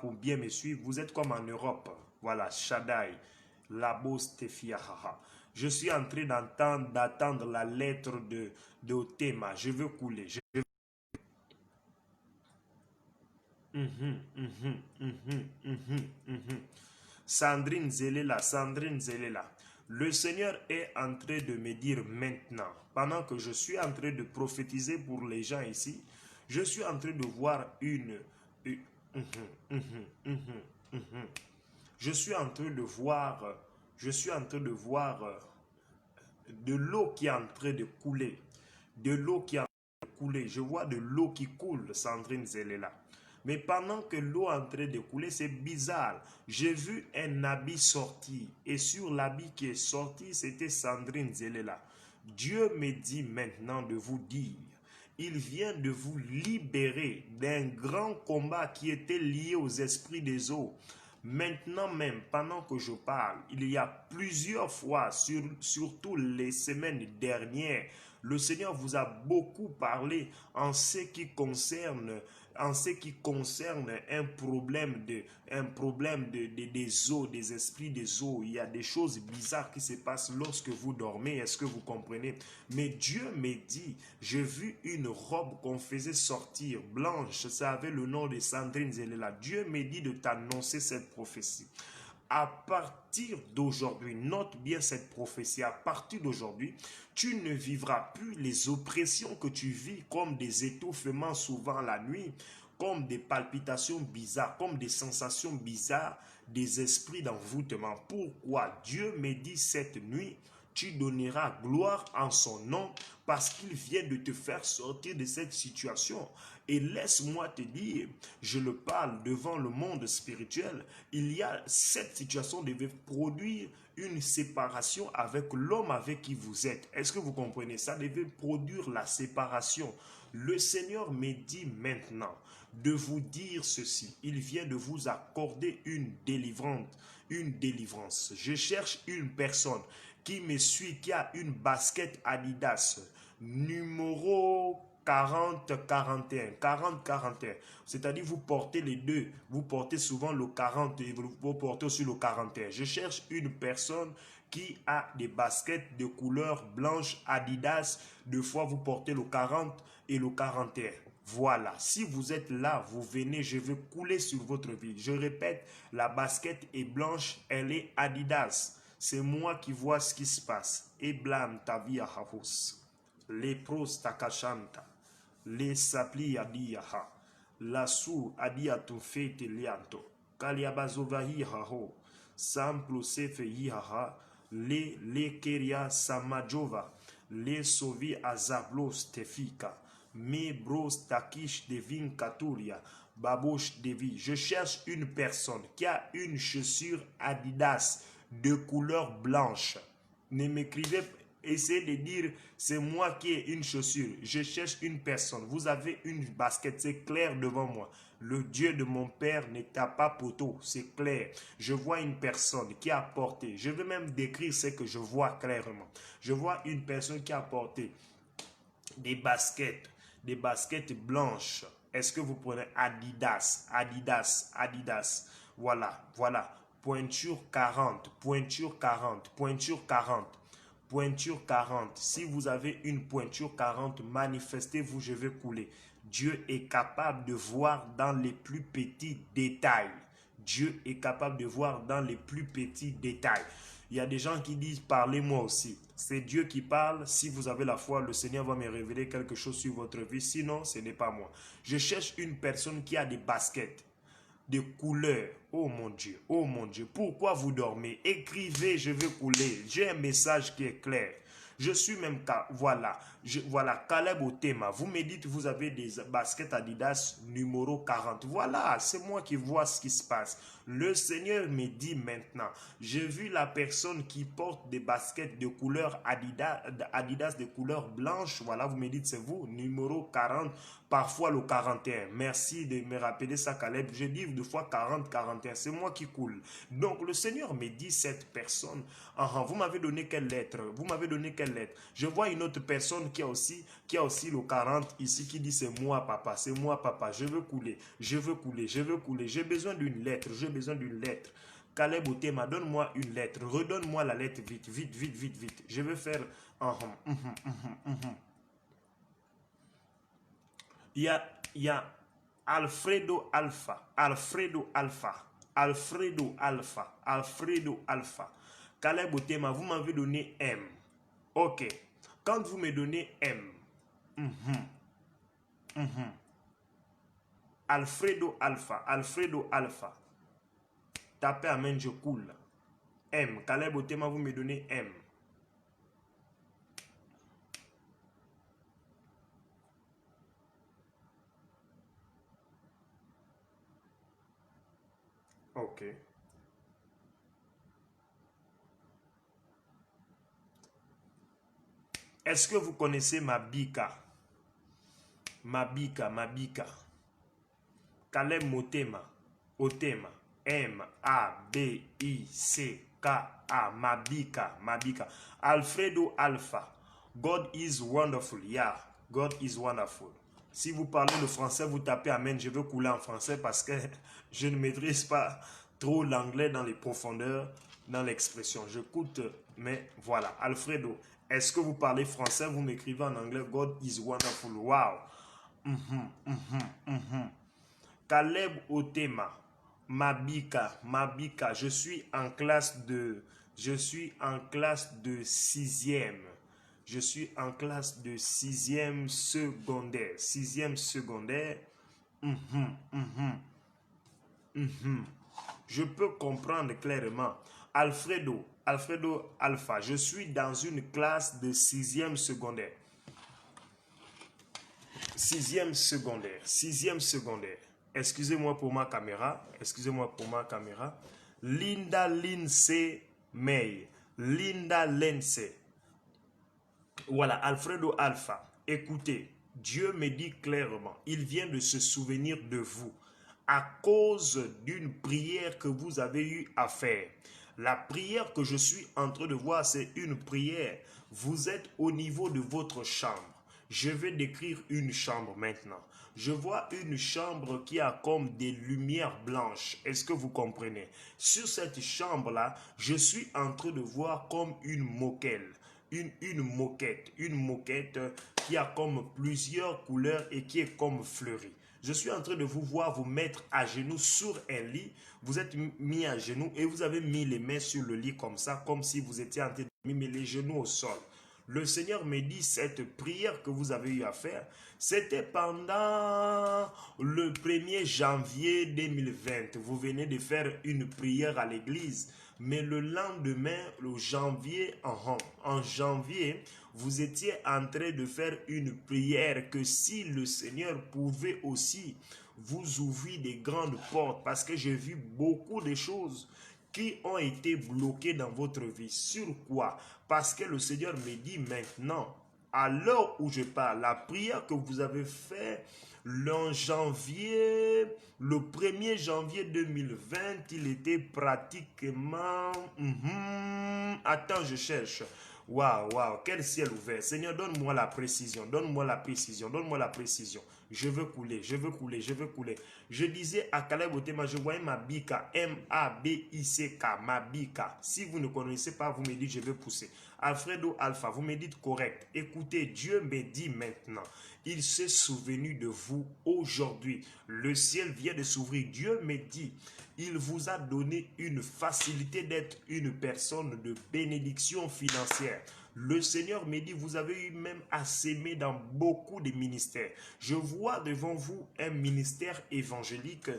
pour bien me suivre. Vous êtes comme en Europe. Voilà, Shaddai, Labo Stefiahaha. Je suis en train d'attendre la lettre de Otema. Je veux couler. Sandrine Zelela, Sandrine Zelela. Le Seigneur est en train de me dire maintenant, pendant que je suis en train de prophétiser pour les gens ici, je suis en train de voir je suis en train de voir de l'eau qui est en train de couler. De l'eau qui est en train de couler. Je vois de l'eau qui coule, Sandrine Zelela. Mais pendant que l'eau est en train de couler, c'est bizarre. J'ai vu un habit sortir. Et sur l'habit qui est sorti, c'était Sandrine Zelela. Dieu me dit maintenant de vous dire, il vient de vous libérer d'un grand combat qui était lié aux esprits des eaux. Maintenant même, pendant que je parle, il y a plusieurs fois, surtout les semaines dernières, le Seigneur vous a beaucoup parlé en ce qui concerne un problème des eaux, des esprits des eaux. Il y a des choses bizarres qui se passent lorsque vous dormez. Est-ce que vous comprenez? Mais Dieu me dit, j'ai vu une robe qu'on faisait sortir blanche. Ça avait le nom de Sandrine Zelela. Dieu me dit de t'annoncer cette prophétie. À partir d'aujourd'hui, note bien cette prophétie, à partir d'aujourd'hui, tu ne vivras plus les oppressions que tu vis comme des étouffements souvent la nuit, comme des palpitations bizarres, comme des sensations bizarres, des esprits d'envoûtement. Pourquoi? Dieu me dit cette nuit, tu donneras gloire en son nom parce qu'il vient de te faire sortir de cette situation. Et laisse-moi te dire, je le parle devant le monde spirituel, il y a cette situation devait produire une séparation avec l'homme avec qui vous êtes. Est-ce que vous comprenez? Ça devait produire la séparation. Le Seigneur me dit maintenant de vous dire ceci. Il vient de vous accorder une délivrance. Je cherche une personne qui me suit, qui a une basket Adidas numéro 40-41, 40-41. C'est-à-dire vous portez les deux. Vous portez souvent le 40 et vous portez aussi le 41. Je cherche une personne qui a des baskets de couleur blanche Adidas. Deux fois vous portez le 40 et le 41. Voilà, si vous êtes là, vous venez, je vais couler sur votre vie. Je répète, la basket est blanche, elle est Adidas. C'est moi qui vois ce qui se passe. Et blâme ta vie à Havos. Les pros takashanta. Les sapli adiyaha. La sou adiyatu fete lianto. Kaliabazovahi haho. Samplo sefe yihaha. Le keria samajova. Les sovi azablos tefika. Me bros takish devin katuria. Babouche devi. Je cherche une personne qui a une chaussure Adidas de couleur blanche. Ne m'écrivez pas. Essayez de dire, c'est moi qui ai une chaussure. Je cherche une personne. Vous avez une basket, c'est clair devant moi. Le Dieu de mon père n'est pas poteau, c'est clair. Je vois une personne qui a porté. Je vais même décrire ce que je vois clairement. Je vois une personne qui a porté des baskets blanches. Est-ce que vous prenez Adidas, Adidas, Adidas? Voilà, voilà. Pointure 40, pointure 40, pointure 40. Pointure 40. Si vous avez une pointure 40, manifestez-vous, je vais couler. Dieu est capable de voir dans les plus petits détails. Dieu est capable de voir dans les plus petits détails. Il y a des gens qui disent, parlez-moi aussi. C'est Dieu qui parle. Si vous avez la foi, le Seigneur va me révéler quelque chose sur votre vie. Sinon, ce n'est pas moi. Je cherche une personne qui a des baskets de couleurs. Oh mon Dieu, oh mon Dieu. Pourquoi vous dormez? Écrivez, je vais couler. J'ai un message qui est clair. Je suis même, voilà, voilà, Caleb Otema. Vous me dites, vous avez des baskets Adidas numéro 40. Voilà, c'est moi qui vois ce qui se passe. Le Seigneur me dit maintenant, j'ai vu la personne qui porte des baskets de couleur Adidas de couleur blanche. Voilà, vous me dites, c'est vous, numéro 40, parfois le 41. Merci de me rappeler ça, Caleb. Je dis deux fois 40, 41. C'est moi qui coule. Donc, le Seigneur me dit, cette personne, vous m'avez donné quelle lettre? Vous m'avez donné quelle lettre? Je vois une autre personne qui a aussi le 40 ici, qui dit, c'est moi, papa, c'est moi, papa. Je veux couler, je veux couler, je veux couler. J'ai besoin d'une lettre, j'ai besoin d'une lettre. Caleb Otema, donne-moi une lettre. Redonne-moi la lettre vite, vite, vite, vite, vite. Je veux faire... Il y a Alfredo Alpha, Alfredo Alpha, Alfredo Alpha, Alfredo Alpha. Caleb Otema, vous m'avez donné M. Ok. Quand vous me donnez M, Alfredo Alpha, Alfredo Alpha. Tapez Amen, je coule. M. Caleb Otema, vous me donnez M. Ok. Est-ce que vous connaissez Mabika? Mabika. Caleb Motema. Otema. M-A-B-I-C-K-A. Mabika. Mabika. Alfredo Alpha. God is wonderful. Yeah, God is wonderful. Si vous parlez le français, vous tapez Amen. Je veux couler en français parce que je ne maîtrise pas trop l'anglais dans les profondeurs, dans l'expression. J'écoute, mais voilà. Alfredo, est-ce que vous parlez français? Vous m'écrivez en anglais. God is wonderful. Wow. Caleb Otema. Mabika. Mabika. Je suis en classe de 6e. Je suis en classe de 6e secondaire. 6e secondaire. Je peux comprendre clairement. Alfredo Alpha. Je suis dans une classe de 6e secondaire. 6e secondaire. 6e secondaire. Excusez-moi pour ma caméra. Excusez-moi pour ma caméra. Linda Lindsay May. Linda Lindsay. Voilà, Alfredo Alpha. Écoutez, Dieu me dit clairement, il vient de se souvenir de vous à cause d'une prière que vous avez eu à faire. La prière que je suis en train de voir, c'est une prière. Vous êtes au niveau de votre chambre. Je vais décrire une chambre maintenant. Je vois une chambre qui a comme des lumières blanches. Est-ce que vous comprenez? Sur cette chambre-là, je suis en train de voir comme une moquette. Une moquette qui a comme plusieurs couleurs et qui est comme fleurie. Je suis en train de vous voir vous mettre à genoux sur un lit. Vous êtes mis à genoux et vous avez mis les mains sur le lit comme ça, comme si vous étiez en train de mettre les genoux au sol. Le Seigneur me dit, cette prière que vous avez eu à faire, c'était pendant le 1er janvier 2020. Vous venez de faire une prière à l'église. Mais le lendemain, en janvier, vous étiez en train de faire une prière que si le Seigneur pouvait aussi vous ouvrir des grandes portes, parce que j'ai vu beaucoup de choses qui ont été bloquées dans votre vie. Sur quoi? Parce que le Seigneur me dit maintenant, à l'heure où je parle, la prière que vous avez faite le 1er janvier 2020, il était pratiquement... Attends, je cherche. Waouh, quel ciel ouvert. Seigneur, donne-moi la précision, donne-moi la précision, donne-moi la précision. Je veux couler. Je disais à Caleb Otema, je voyais Mabika, M-A-B-I-C-K, Mabika. Si vous ne connaissez pas, vous me dites, je vais pousser. Alfredo Alpha, vous me dites correct. Écoutez, Dieu me dit maintenant, il s'est souvenu de vous aujourd'hui. Le ciel vient de s'ouvrir. Dieu me dit, il vous a donné une facilité d'être une personne de bénédiction financière. Le Seigneur me dit, vous avez eu même à s'aimer dans beaucoup de ministères. Je vois devant vous un ministère évangélique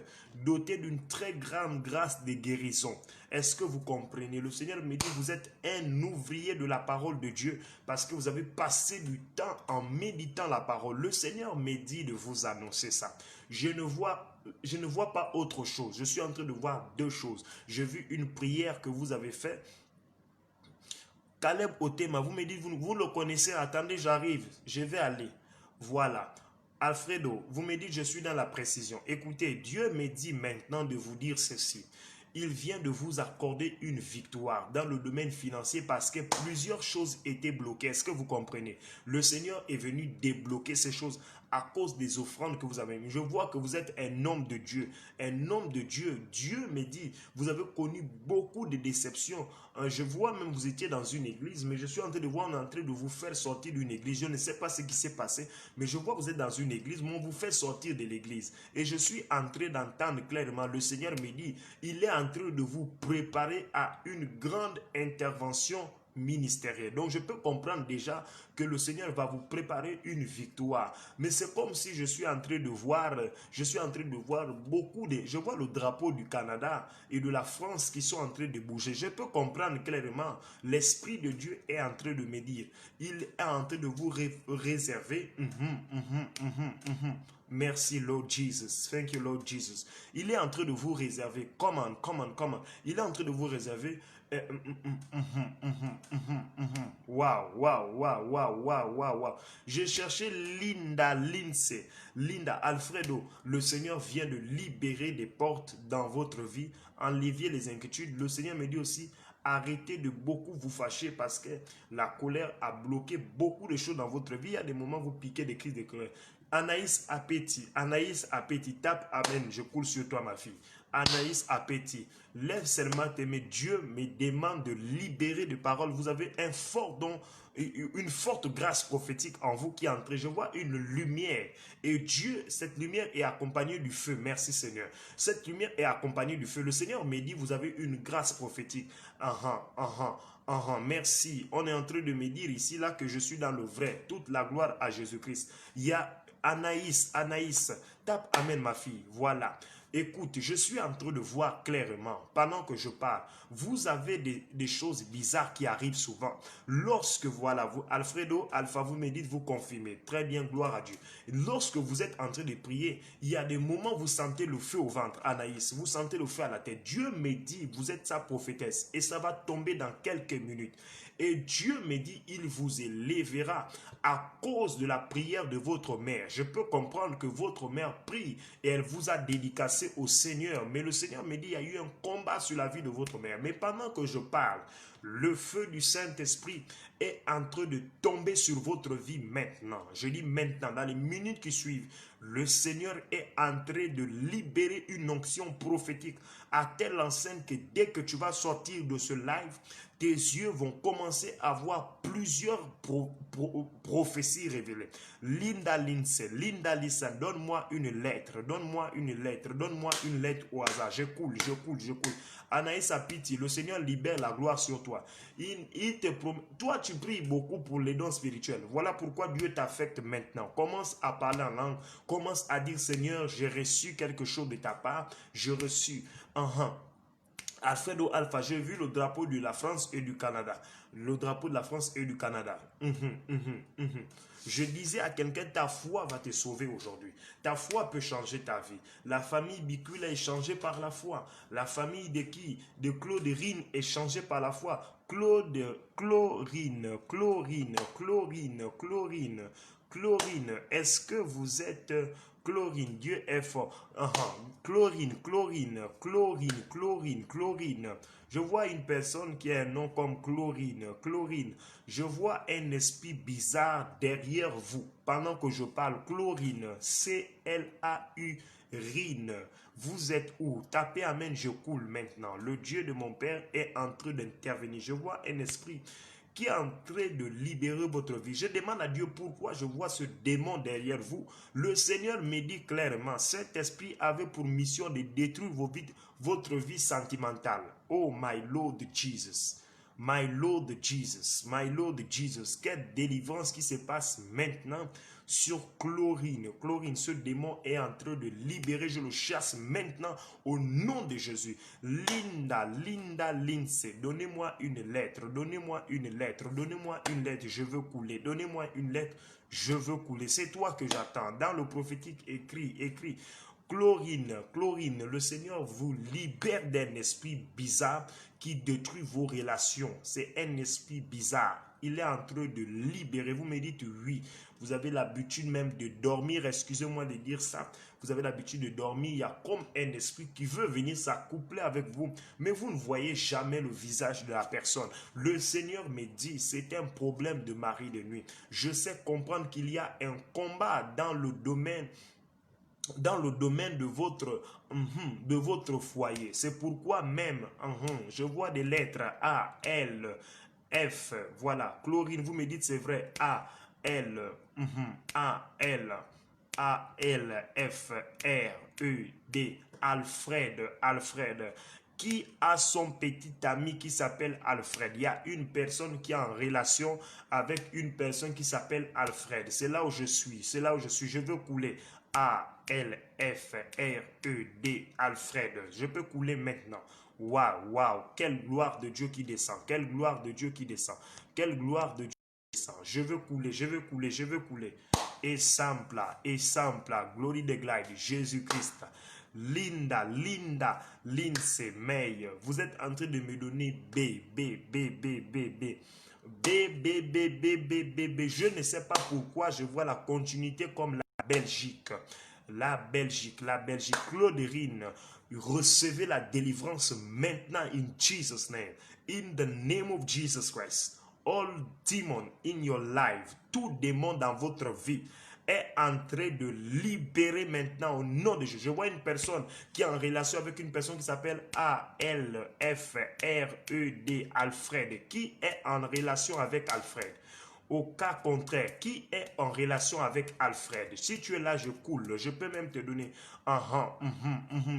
doté d'une très grande grâce de guérison. Est-ce que vous comprenez? Le Seigneur me dit, vous êtes un ouvrier de la parole de Dieu parce que vous avez passé du temps en méditant la parole. Le Seigneur me dit de vous annoncer ça. Je ne vois pas autre chose. Je suis en train de voir deux choses. J'ai vu une prière que vous avez faite. Caleb Otema, vous me dites, vous le connaissez, attendez, j'arrive, je vais aller. Voilà. Alfredo, vous me dites, je suis dans la précision. Écoutez, Dieu me dit maintenant de vous dire ceci. Il vient de vous accorder une victoire dans le domaine financier parce que plusieurs choses étaient bloquées. Est-ce que vous comprenez? Le Seigneur est venu débloquer ces choses à cause des offrandes que vous avez mises. Je vois que vous êtes un homme de Dieu. Un homme de Dieu. Dieu me dit, vous avez connu beaucoup de déceptions. Je vois même vous étiez dans une église, mais je suis en train de voir, on est en train de vous faire sortir d'une église. Je ne sais pas ce qui s'est passé, mais je vois que vous êtes dans une église, mais on vous fait sortir de l'église. Et je suis en train d'entendre clairement, le Seigneur me dit, il est en train de vous préparer à une grande intervention ministériel. Donc je peux comprendre déjà que le Seigneur va vous préparer une victoire. Mais c'est comme si je suis en train de voir, beaucoup de... Je vois le drapeau du Canada et de la France qui sont en train de bouger. Je peux comprendre clairement, l'Esprit de Dieu est en train de me dire, il est en train de vous réserver. Merci Lord Jesus. Thank you Lord Jesus. Il est en train de vous réserver. Comment? Il est en train de vous réserver Waouh, waouh, waouh, waouh, waouh, waouh, waouh. J'ai cherché Linda, Lindsay, Linda, Alfredo. Le Seigneur vient de libérer des portes dans votre vie, enlever les inquiétudes. Le Seigneur me dit aussi, arrêtez de beaucoup vous fâcher parce que la colère a bloqué beaucoup de choses dans votre vie. Il y a des moments où vous piquez des crises de colère. Anaïs Appétit, tape Amen, je coule sur toi ma fille. Anaïs Appétit, lève seulement tes mains. Dieu me demande de libérer de paroles. Vous avez un fort don, une forte grâce prophétique en vous qui est entrée. Je vois une lumière. Et Dieu, cette lumière est accompagnée du feu. Merci Seigneur. Cette lumière est accompagnée du feu. Le Seigneur me dit, vous avez une grâce prophétique. Merci. On est en train de me dire ici, là, que je suis dans le vrai. Toute la gloire à Jésus-Christ. Il y a Anaïs, tape Amen ma fille. Voilà. Écoute, je suis en train de voir clairement, pendant que je parle, vous avez des choses bizarres qui arrivent souvent. Lorsque, voilà, vous, Alfredo, Alpha, vous me dites, vous confirmez. Très bien, gloire à Dieu. Lorsque vous êtes en train de prier, il y a des moments où vous sentez le feu au ventre, Anaïs, vous sentez le feu à la tête. Dieu me dit, vous êtes sa prophétesse et ça va tomber dans quelques minutes. Et Dieu me dit, il vous élèvera à cause de la prière de votre mère. Je peux comprendre que votre mère prie et elle vous a dédicacé au Seigneur. Mais le Seigneur me dit, il y a eu un combat sur la vie de votre mère. Mais pendant que je parle, le feu du Saint-Esprit est en train de tomber sur votre vie maintenant. Je dis maintenant, dans les minutes qui suivent, le Seigneur est en train de libérer une onction prophétique à telle enseigne que dès que tu vas sortir de ce live, tes yeux vont commencer à voir plusieurs prophéties révélées. Linda Lindsay, Linda Lisa, donne-moi une lettre, donne-moi une lettre, donne-moi une lettre au hasard. Je coule. Anaïs Apiti, le Seigneur libère la gloire sur toi. Il te promet. Toi, tu pries beaucoup pour les dons spirituels. Voilà pourquoi Dieu t'affecte maintenant. Commence à parler en langue. Commence à dire, Seigneur, j'ai reçu quelque chose de ta part. J'ai reçu. Alfredo Alpha, j'ai vu le drapeau de la France et du Canada. Le drapeau de la France et du Canada. Je disais à quelqu'un, ta foi va te sauver aujourd'hui. Ta foi peut changer ta vie. La famille Bicule est changée par la foi. La famille de qui? De Claude-Rine est changée par la foi. Chlorine. Est-ce que vous êtes... Chlorine, Dieu est fort. Chlorine. Je vois une personne qui a un nom comme Chlorine. Je vois un esprit bizarre derrière vous. Pendant que je parle, Chlorine, C-L-A-U-Rine. Vous êtes où? Tapez Amen, je coule maintenant. Le Dieu de mon Père est en train d'intervenir. Je vois un esprit qui est en train de libérer votre vie. Je demande à Dieu pourquoi je vois ce démon derrière vous. Le Seigneur me dit clairement, cet esprit avait pour mission de détruire votre vie sentimentale. Oh my Lord Jesus. My Lord Jesus, my Lord Jesus, quelle délivrance qui se passe maintenant sur Chlorine. Chlorine, ce démon est en train de libérer, je le chasse maintenant au nom de Jésus. Linda Lindsay, donnez-moi une lettre, je veux couler, donnez-moi une lettre, je veux couler. C'est toi que j'attends. Dans le prophétique, écrit. Chlorine, le Seigneur vous libère d'un esprit bizarre qui détruit vos relations. C'est un esprit bizarre. Il est en train de libérer. Vous me dites oui. Vous avez l'habitude même de dormir. Excusez-moi de dire ça. Vous avez l'habitude de dormir. Il y a comme un esprit qui veut venir s'accoupler avec vous. Mais vous ne voyez jamais le visage de la personne. Le Seigneur me dit, c'est un problème de mari de nuit. Je sais comprendre qu'il y a un combat dans le domaine de votre foyer. C'est pourquoi même, je vois des lettres A, L, F, voilà. Chlorine, vous me dites c'est vrai. A, L, A, L, F, R, E, D, Alfred. Qui a son petit ami qui s'appelle Alfred? Il y a une personne qui est en relation avec une personne qui s'appelle Alfred. C'est là où je suis. Je veux couler. A-L-F-R-E-D, Alfred. Je peux couler maintenant. Waouh. Quelle gloire de Dieu qui descend. Quelle gloire de Dieu qui descend. Je veux couler. Et sampla, glory de glide, Jésus-Christ. Linda, Lindsay, May. Vous êtes en train de me donner B, B, B, B, B, B. B, B, B, B, B, B, B. Je ne sais pas pourquoi je vois la continuité comme la Belgique. La Belgique. Clauderine, recevez la délivrance maintenant in Jesus' name. In the name of Jesus Christ. All demons in your life, tout démon dans votre vie est en train de libérer maintenant au nom de Jésus. Je vois une personne qui est en relation avec une personne qui s'appelle A-L-F-R-E-D, Alfred, qui est en relation avec Alfred. Au cas contraire, qui est en relation avec Alfred? Si tu es là, je coule. Je peux même te donner.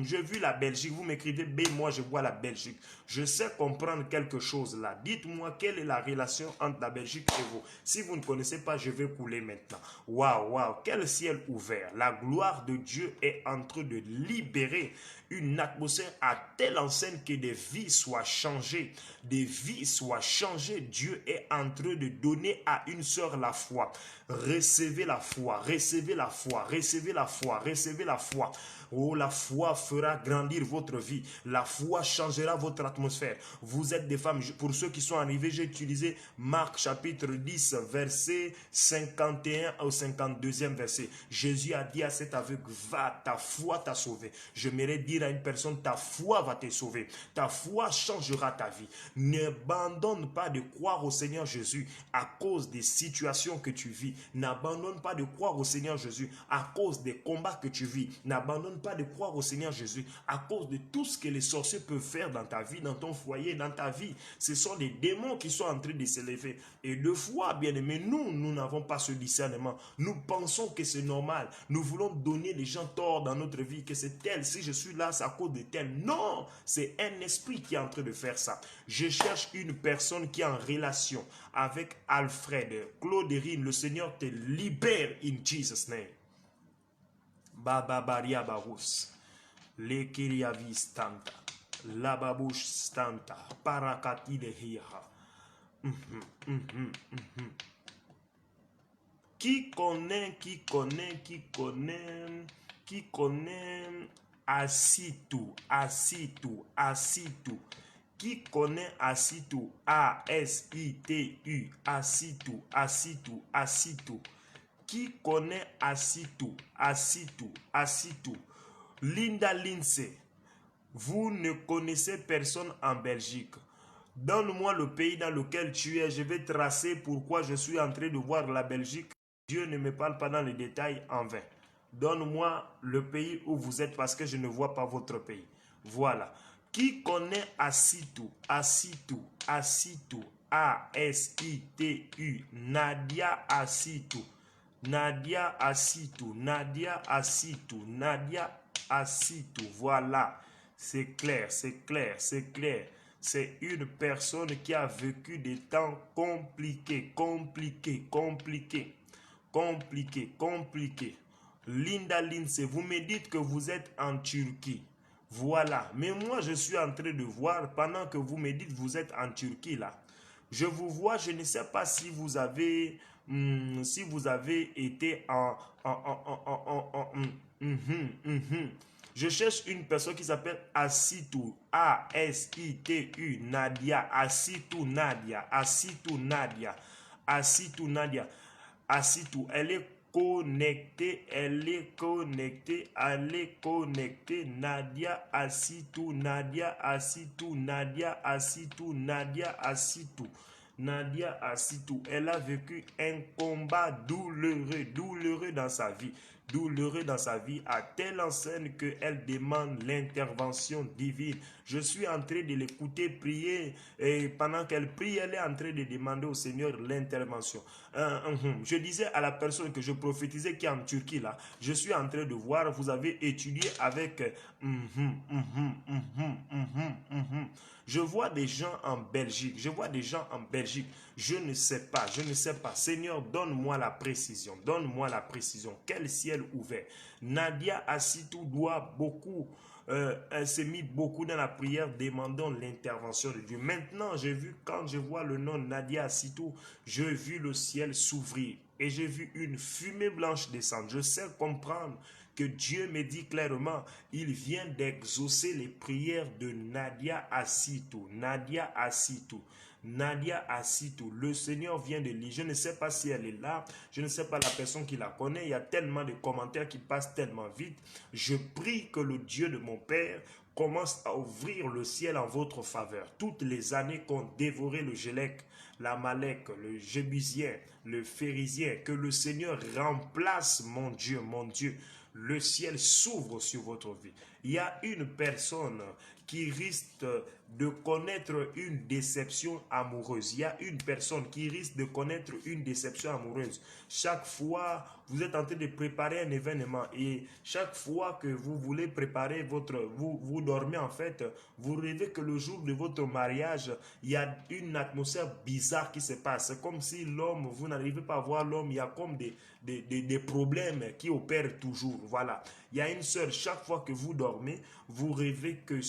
J'ai vu la Belgique. Vous m'écrivez B, moi je vois la Belgique. Je sais comprendre quelque chose là. Dites-moi quelle est la relation entre la Belgique et vous. Si vous ne connaissez pas, je vais couler maintenant. Waouh, waouh, quel ciel ouvert. La gloire de Dieu est en train de libérer une atmosphère à telle enseigne que des vies soient changées. Des vies soient changées. Dieu est en train de donner à une sœur la foi. Recevez la foi, recevez la foi, recevez la foi, recevez la foi. Oh, la foi fera grandir votre vie. La foi changera votre atmosphère. Vous êtes des femmes. Pour ceux qui sont arrivés, j'ai utilisé Marc chapitre 10, verset 51 au 52e verset. Jésus a dit à cet aveugle, va, ta foi t'a sauvé. J'aimerais dire à une personne, ta foi va te sauver. Ta foi changera ta vie. N'abandonne pas de croire au Seigneur Jésus à cause des situations que tu vis. N'abandonne pas de croire au Seigneur Jésus à cause des combats que tu vis. N'abandonne pas de croire au Seigneur Jésus à cause de tout ce que les sorciers peuvent faire dans ta vie, dans ton foyer, dans ta vie. Ce sont des démons qui sont en train de s'élever. Et de fois, bien aimé, nous n'avons pas ce discernement. Nous pensons que c'est normal. Nous voulons donner les gens tort dans notre vie, que c'est tel. Si je suis là, c'est à cause de tel. Non, c'est un esprit qui est en train de faire ça. Je cherche une personne qui est en relation avec Alfred. Clauderine, le Seigneur te libère in Jesus' name. Bababaria barus. Lekiriavi stanta. Lababush stanta. Parakati de hiha. Qui connaît Asitu. Qui connaît Asitu? A-S-I-T-U. Asitu. Qui connaît Asitu? Linda Lindsay, vous ne connaissez personne en Belgique. Donne-moi le pays dans lequel tu es. Je vais tracer pourquoi je suis en train de voir la Belgique. Dieu ne me parle pas dans les détails en vain. Donne-moi le pays où vous êtes parce que je ne vois pas votre pays. Voilà. Qui connaît Asitu? A-S-I-T-U. Nadia Asitu. Voilà. C'est clair. C'est une personne qui a vécu des temps compliqués. Linda Lindsay, vous me dites que vous êtes en Turquie. Voilà. Mais moi, je suis en train de voir, pendant que vous me dites que vous êtes en Turquie, là. Je vous vois, je ne sais pas si vous avez été Je cherche une personne qui s'appelle Asitu. A-S-I-T-U. Nadia. Asitu Nadia. Elle est connectée. Nadia Asitu. Elle a vécu un combat douloureux dans sa vie. À telle enseigne qu'elle demande l'intervention divine. Je suis en train de l'écouter prier et pendant qu'elle prie, elle est en train de demander au Seigneur l'intervention. Je disais à la personne que je prophétisais qui est en Turquie là, je suis en train de voir, vous avez étudié avec Je vois des gens en Belgique. Je ne sais pas. Seigneur, donne-moi la précision. Quel ciel ouvert. Nadia Asitu doit beaucoup. Elle s'est mis beaucoup dans la prière demandant l'intervention de Dieu. Maintenant, quand je vois le nom Nadia Asitu, j'ai vu le ciel s'ouvrir et j'ai vu une fumée blanche descendre. Je sais comprendre que Dieu me dit clairement, il vient d'exaucer les prières de Nadia Assitou. Nadia Assitou. Nadia Assitou, le Seigneur vient de lire. Je ne sais pas si elle est là, je ne sais pas la personne qui la connaît. Il y a tellement de commentaires qui passent tellement vite. Je prie que le Dieu de mon Père commence à ouvrir le ciel en votre faveur. Toutes les années qu'ont dévoré le Gélec, l'Amalek, le Jébusien, le Phérisien, que le Seigneur remplace, mon Dieu, le ciel s'ouvre sur votre vie. Il y a une personne qui risque de connaître une déception amoureuse. Il y a une personne qui risque de connaître une déception amoureuse. Chaque fois, vous êtes en train de préparer un événement et chaque fois que vous voulez préparer vous dormez en fait, vous rêvez que le jour de votre mariage, il y a une atmosphère bizarre qui se passe. C'est comme si l'homme, vous n'arrivez pas à voir l'homme, il y a comme des problèmes qui opèrent toujours. Voilà. Il y a une sœur, chaque fois que vous dormez, vous rêvez que...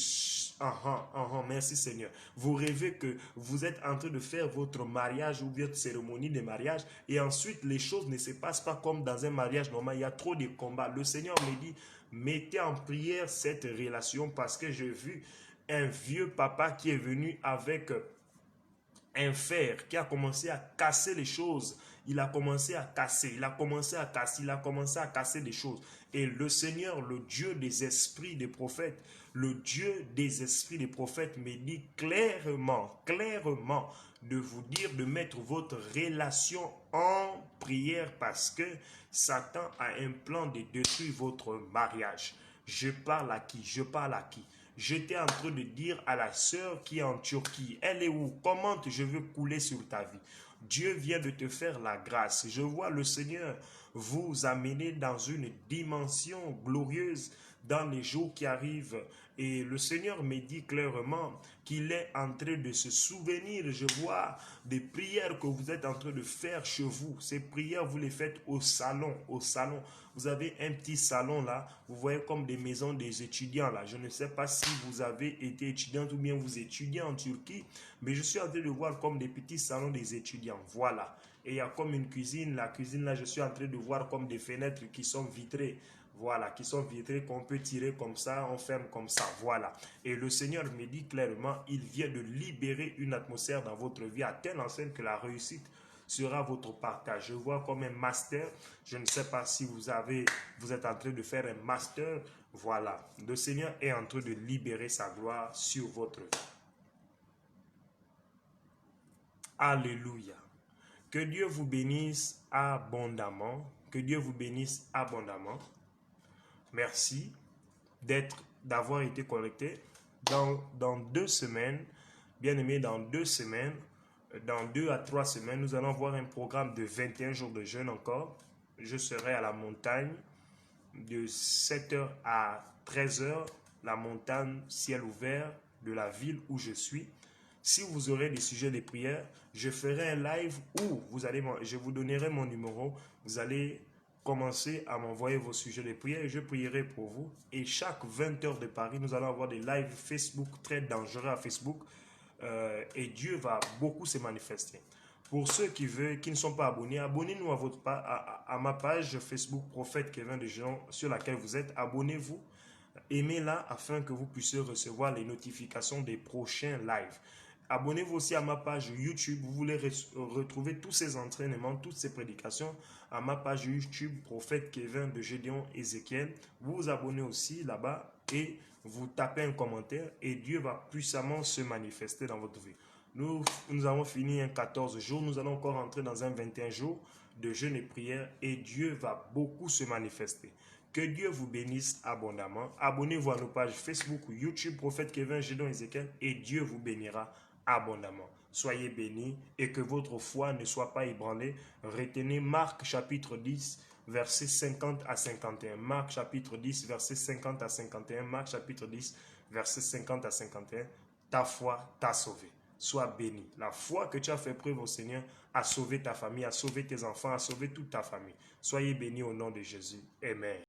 merci Seigneur. Vous rêvez que vous êtes en train de faire votre mariage ou votre cérémonie de mariage et ensuite les choses ne se passent pas comme dans un mariage normal. Il y a trop de combats. Le Seigneur me dit, mettez en prière cette relation parce que j'ai vu un vieux papa qui est venu avec un fer qui a commencé à casser les choses. Il a commencé à casser, il a commencé à casser des choses. Et le Seigneur, le Dieu des esprits des prophètes, le Dieu des esprits des prophètes me dit clairement de vous dire de mettre votre relation en prière parce que Satan a un plan de détruire votre mariage. Je parle à qui? J'étais en train de dire à la sœur qui est en Turquie, elle est où? Comment je veux couler sur ta vie? Dieu vient de te faire la grâce. Je vois le Seigneur vous amener dans une dimension glorieuse dans les jours qui arrivent. Et le Seigneur me dit clairement qu'il est en train de se souvenir. Je vois des prières que vous êtes en train de faire chez vous. Ces prières, vous les faites au salon. Vous avez un petit salon là. Vous voyez comme des maisons des étudiants là. Je ne sais pas si vous avez été étudiante ou bien vous étudiez en Turquie. Mais je suis en train de voir comme des petits salons des étudiants. Voilà. Et il y a comme une cuisine. La cuisine là, je suis en train de voir comme des fenêtres qui sont vitrées. Voilà, qui sont vitrées, qu'on peut tirer comme ça, on ferme comme ça, voilà. Et le Seigneur me dit clairement, il vient de libérer une atmosphère dans votre vie à telle enseigne que la réussite sera votre partage. Je vois comme un master, je ne sais pas si vous êtes en train de faire un master, voilà. Le Seigneur est en train de libérer sa gloire sur votre vie. Alléluia. Que Dieu vous bénisse abondamment, que Dieu vous bénisse abondamment. Merci d'avoir été connecté. Dans 2 semaines, bien aimé, dans 2 à 3 semaines, nous allons voir un programme de 21 jours de jeûne encore. Je serai à la montagne de 7h à 13h, la montagne ciel ouvert de la ville où je suis. Si vous aurez des sujets de prière, je ferai un live où je vous donnerai mon numéro. Vous allez commencez à m'envoyer vos sujets de prière et je prierai pour vous. Et chaque 20 heures de Paris, nous allons avoir des lives Facebook très dangereux à Facebook et Dieu va beaucoup se manifester. Pour ceux qui ne sont pas abonnés, abonnez-nous à ma page Facebook Prophète Kevin Desjean sur laquelle vous êtes. Abonnez-vous, aimez-la afin que vous puissiez recevoir les notifications des prochains lives. Abonnez-vous aussi à ma page YouTube. Vous voulez retrouver tous ces entraînements, toutes ces prédications à ma page YouTube, Prophète Kevin de Gédéon Ézéchiel. Vous vous abonnez aussi là-bas et vous tapez un commentaire et Dieu va puissamment se manifester dans votre vie. Nous avons fini un 14 jours. Nous allons encore entrer dans un 21 jours de jeûne et prière et Dieu va beaucoup se manifester. Que Dieu vous bénisse abondamment. Abonnez-vous à nos pages Facebook ou YouTube, Prophète Kevin, Gédéon Ézéchiel et Dieu vous bénira abondamment. Soyez bénis et que votre foi ne soit pas ébranlée. Retenez Marc chapitre 10, versets 50 à 51. Marc chapitre 10, versets 50 à 51. Marc chapitre 10, versets 50 à 51. Ta foi t'a sauvé. Sois béni. La foi que tu as fait preuve au Seigneur a sauvé ta famille, a sauvé tes enfants, a sauvé toute ta famille. Soyez bénis au nom de Jésus. Amen.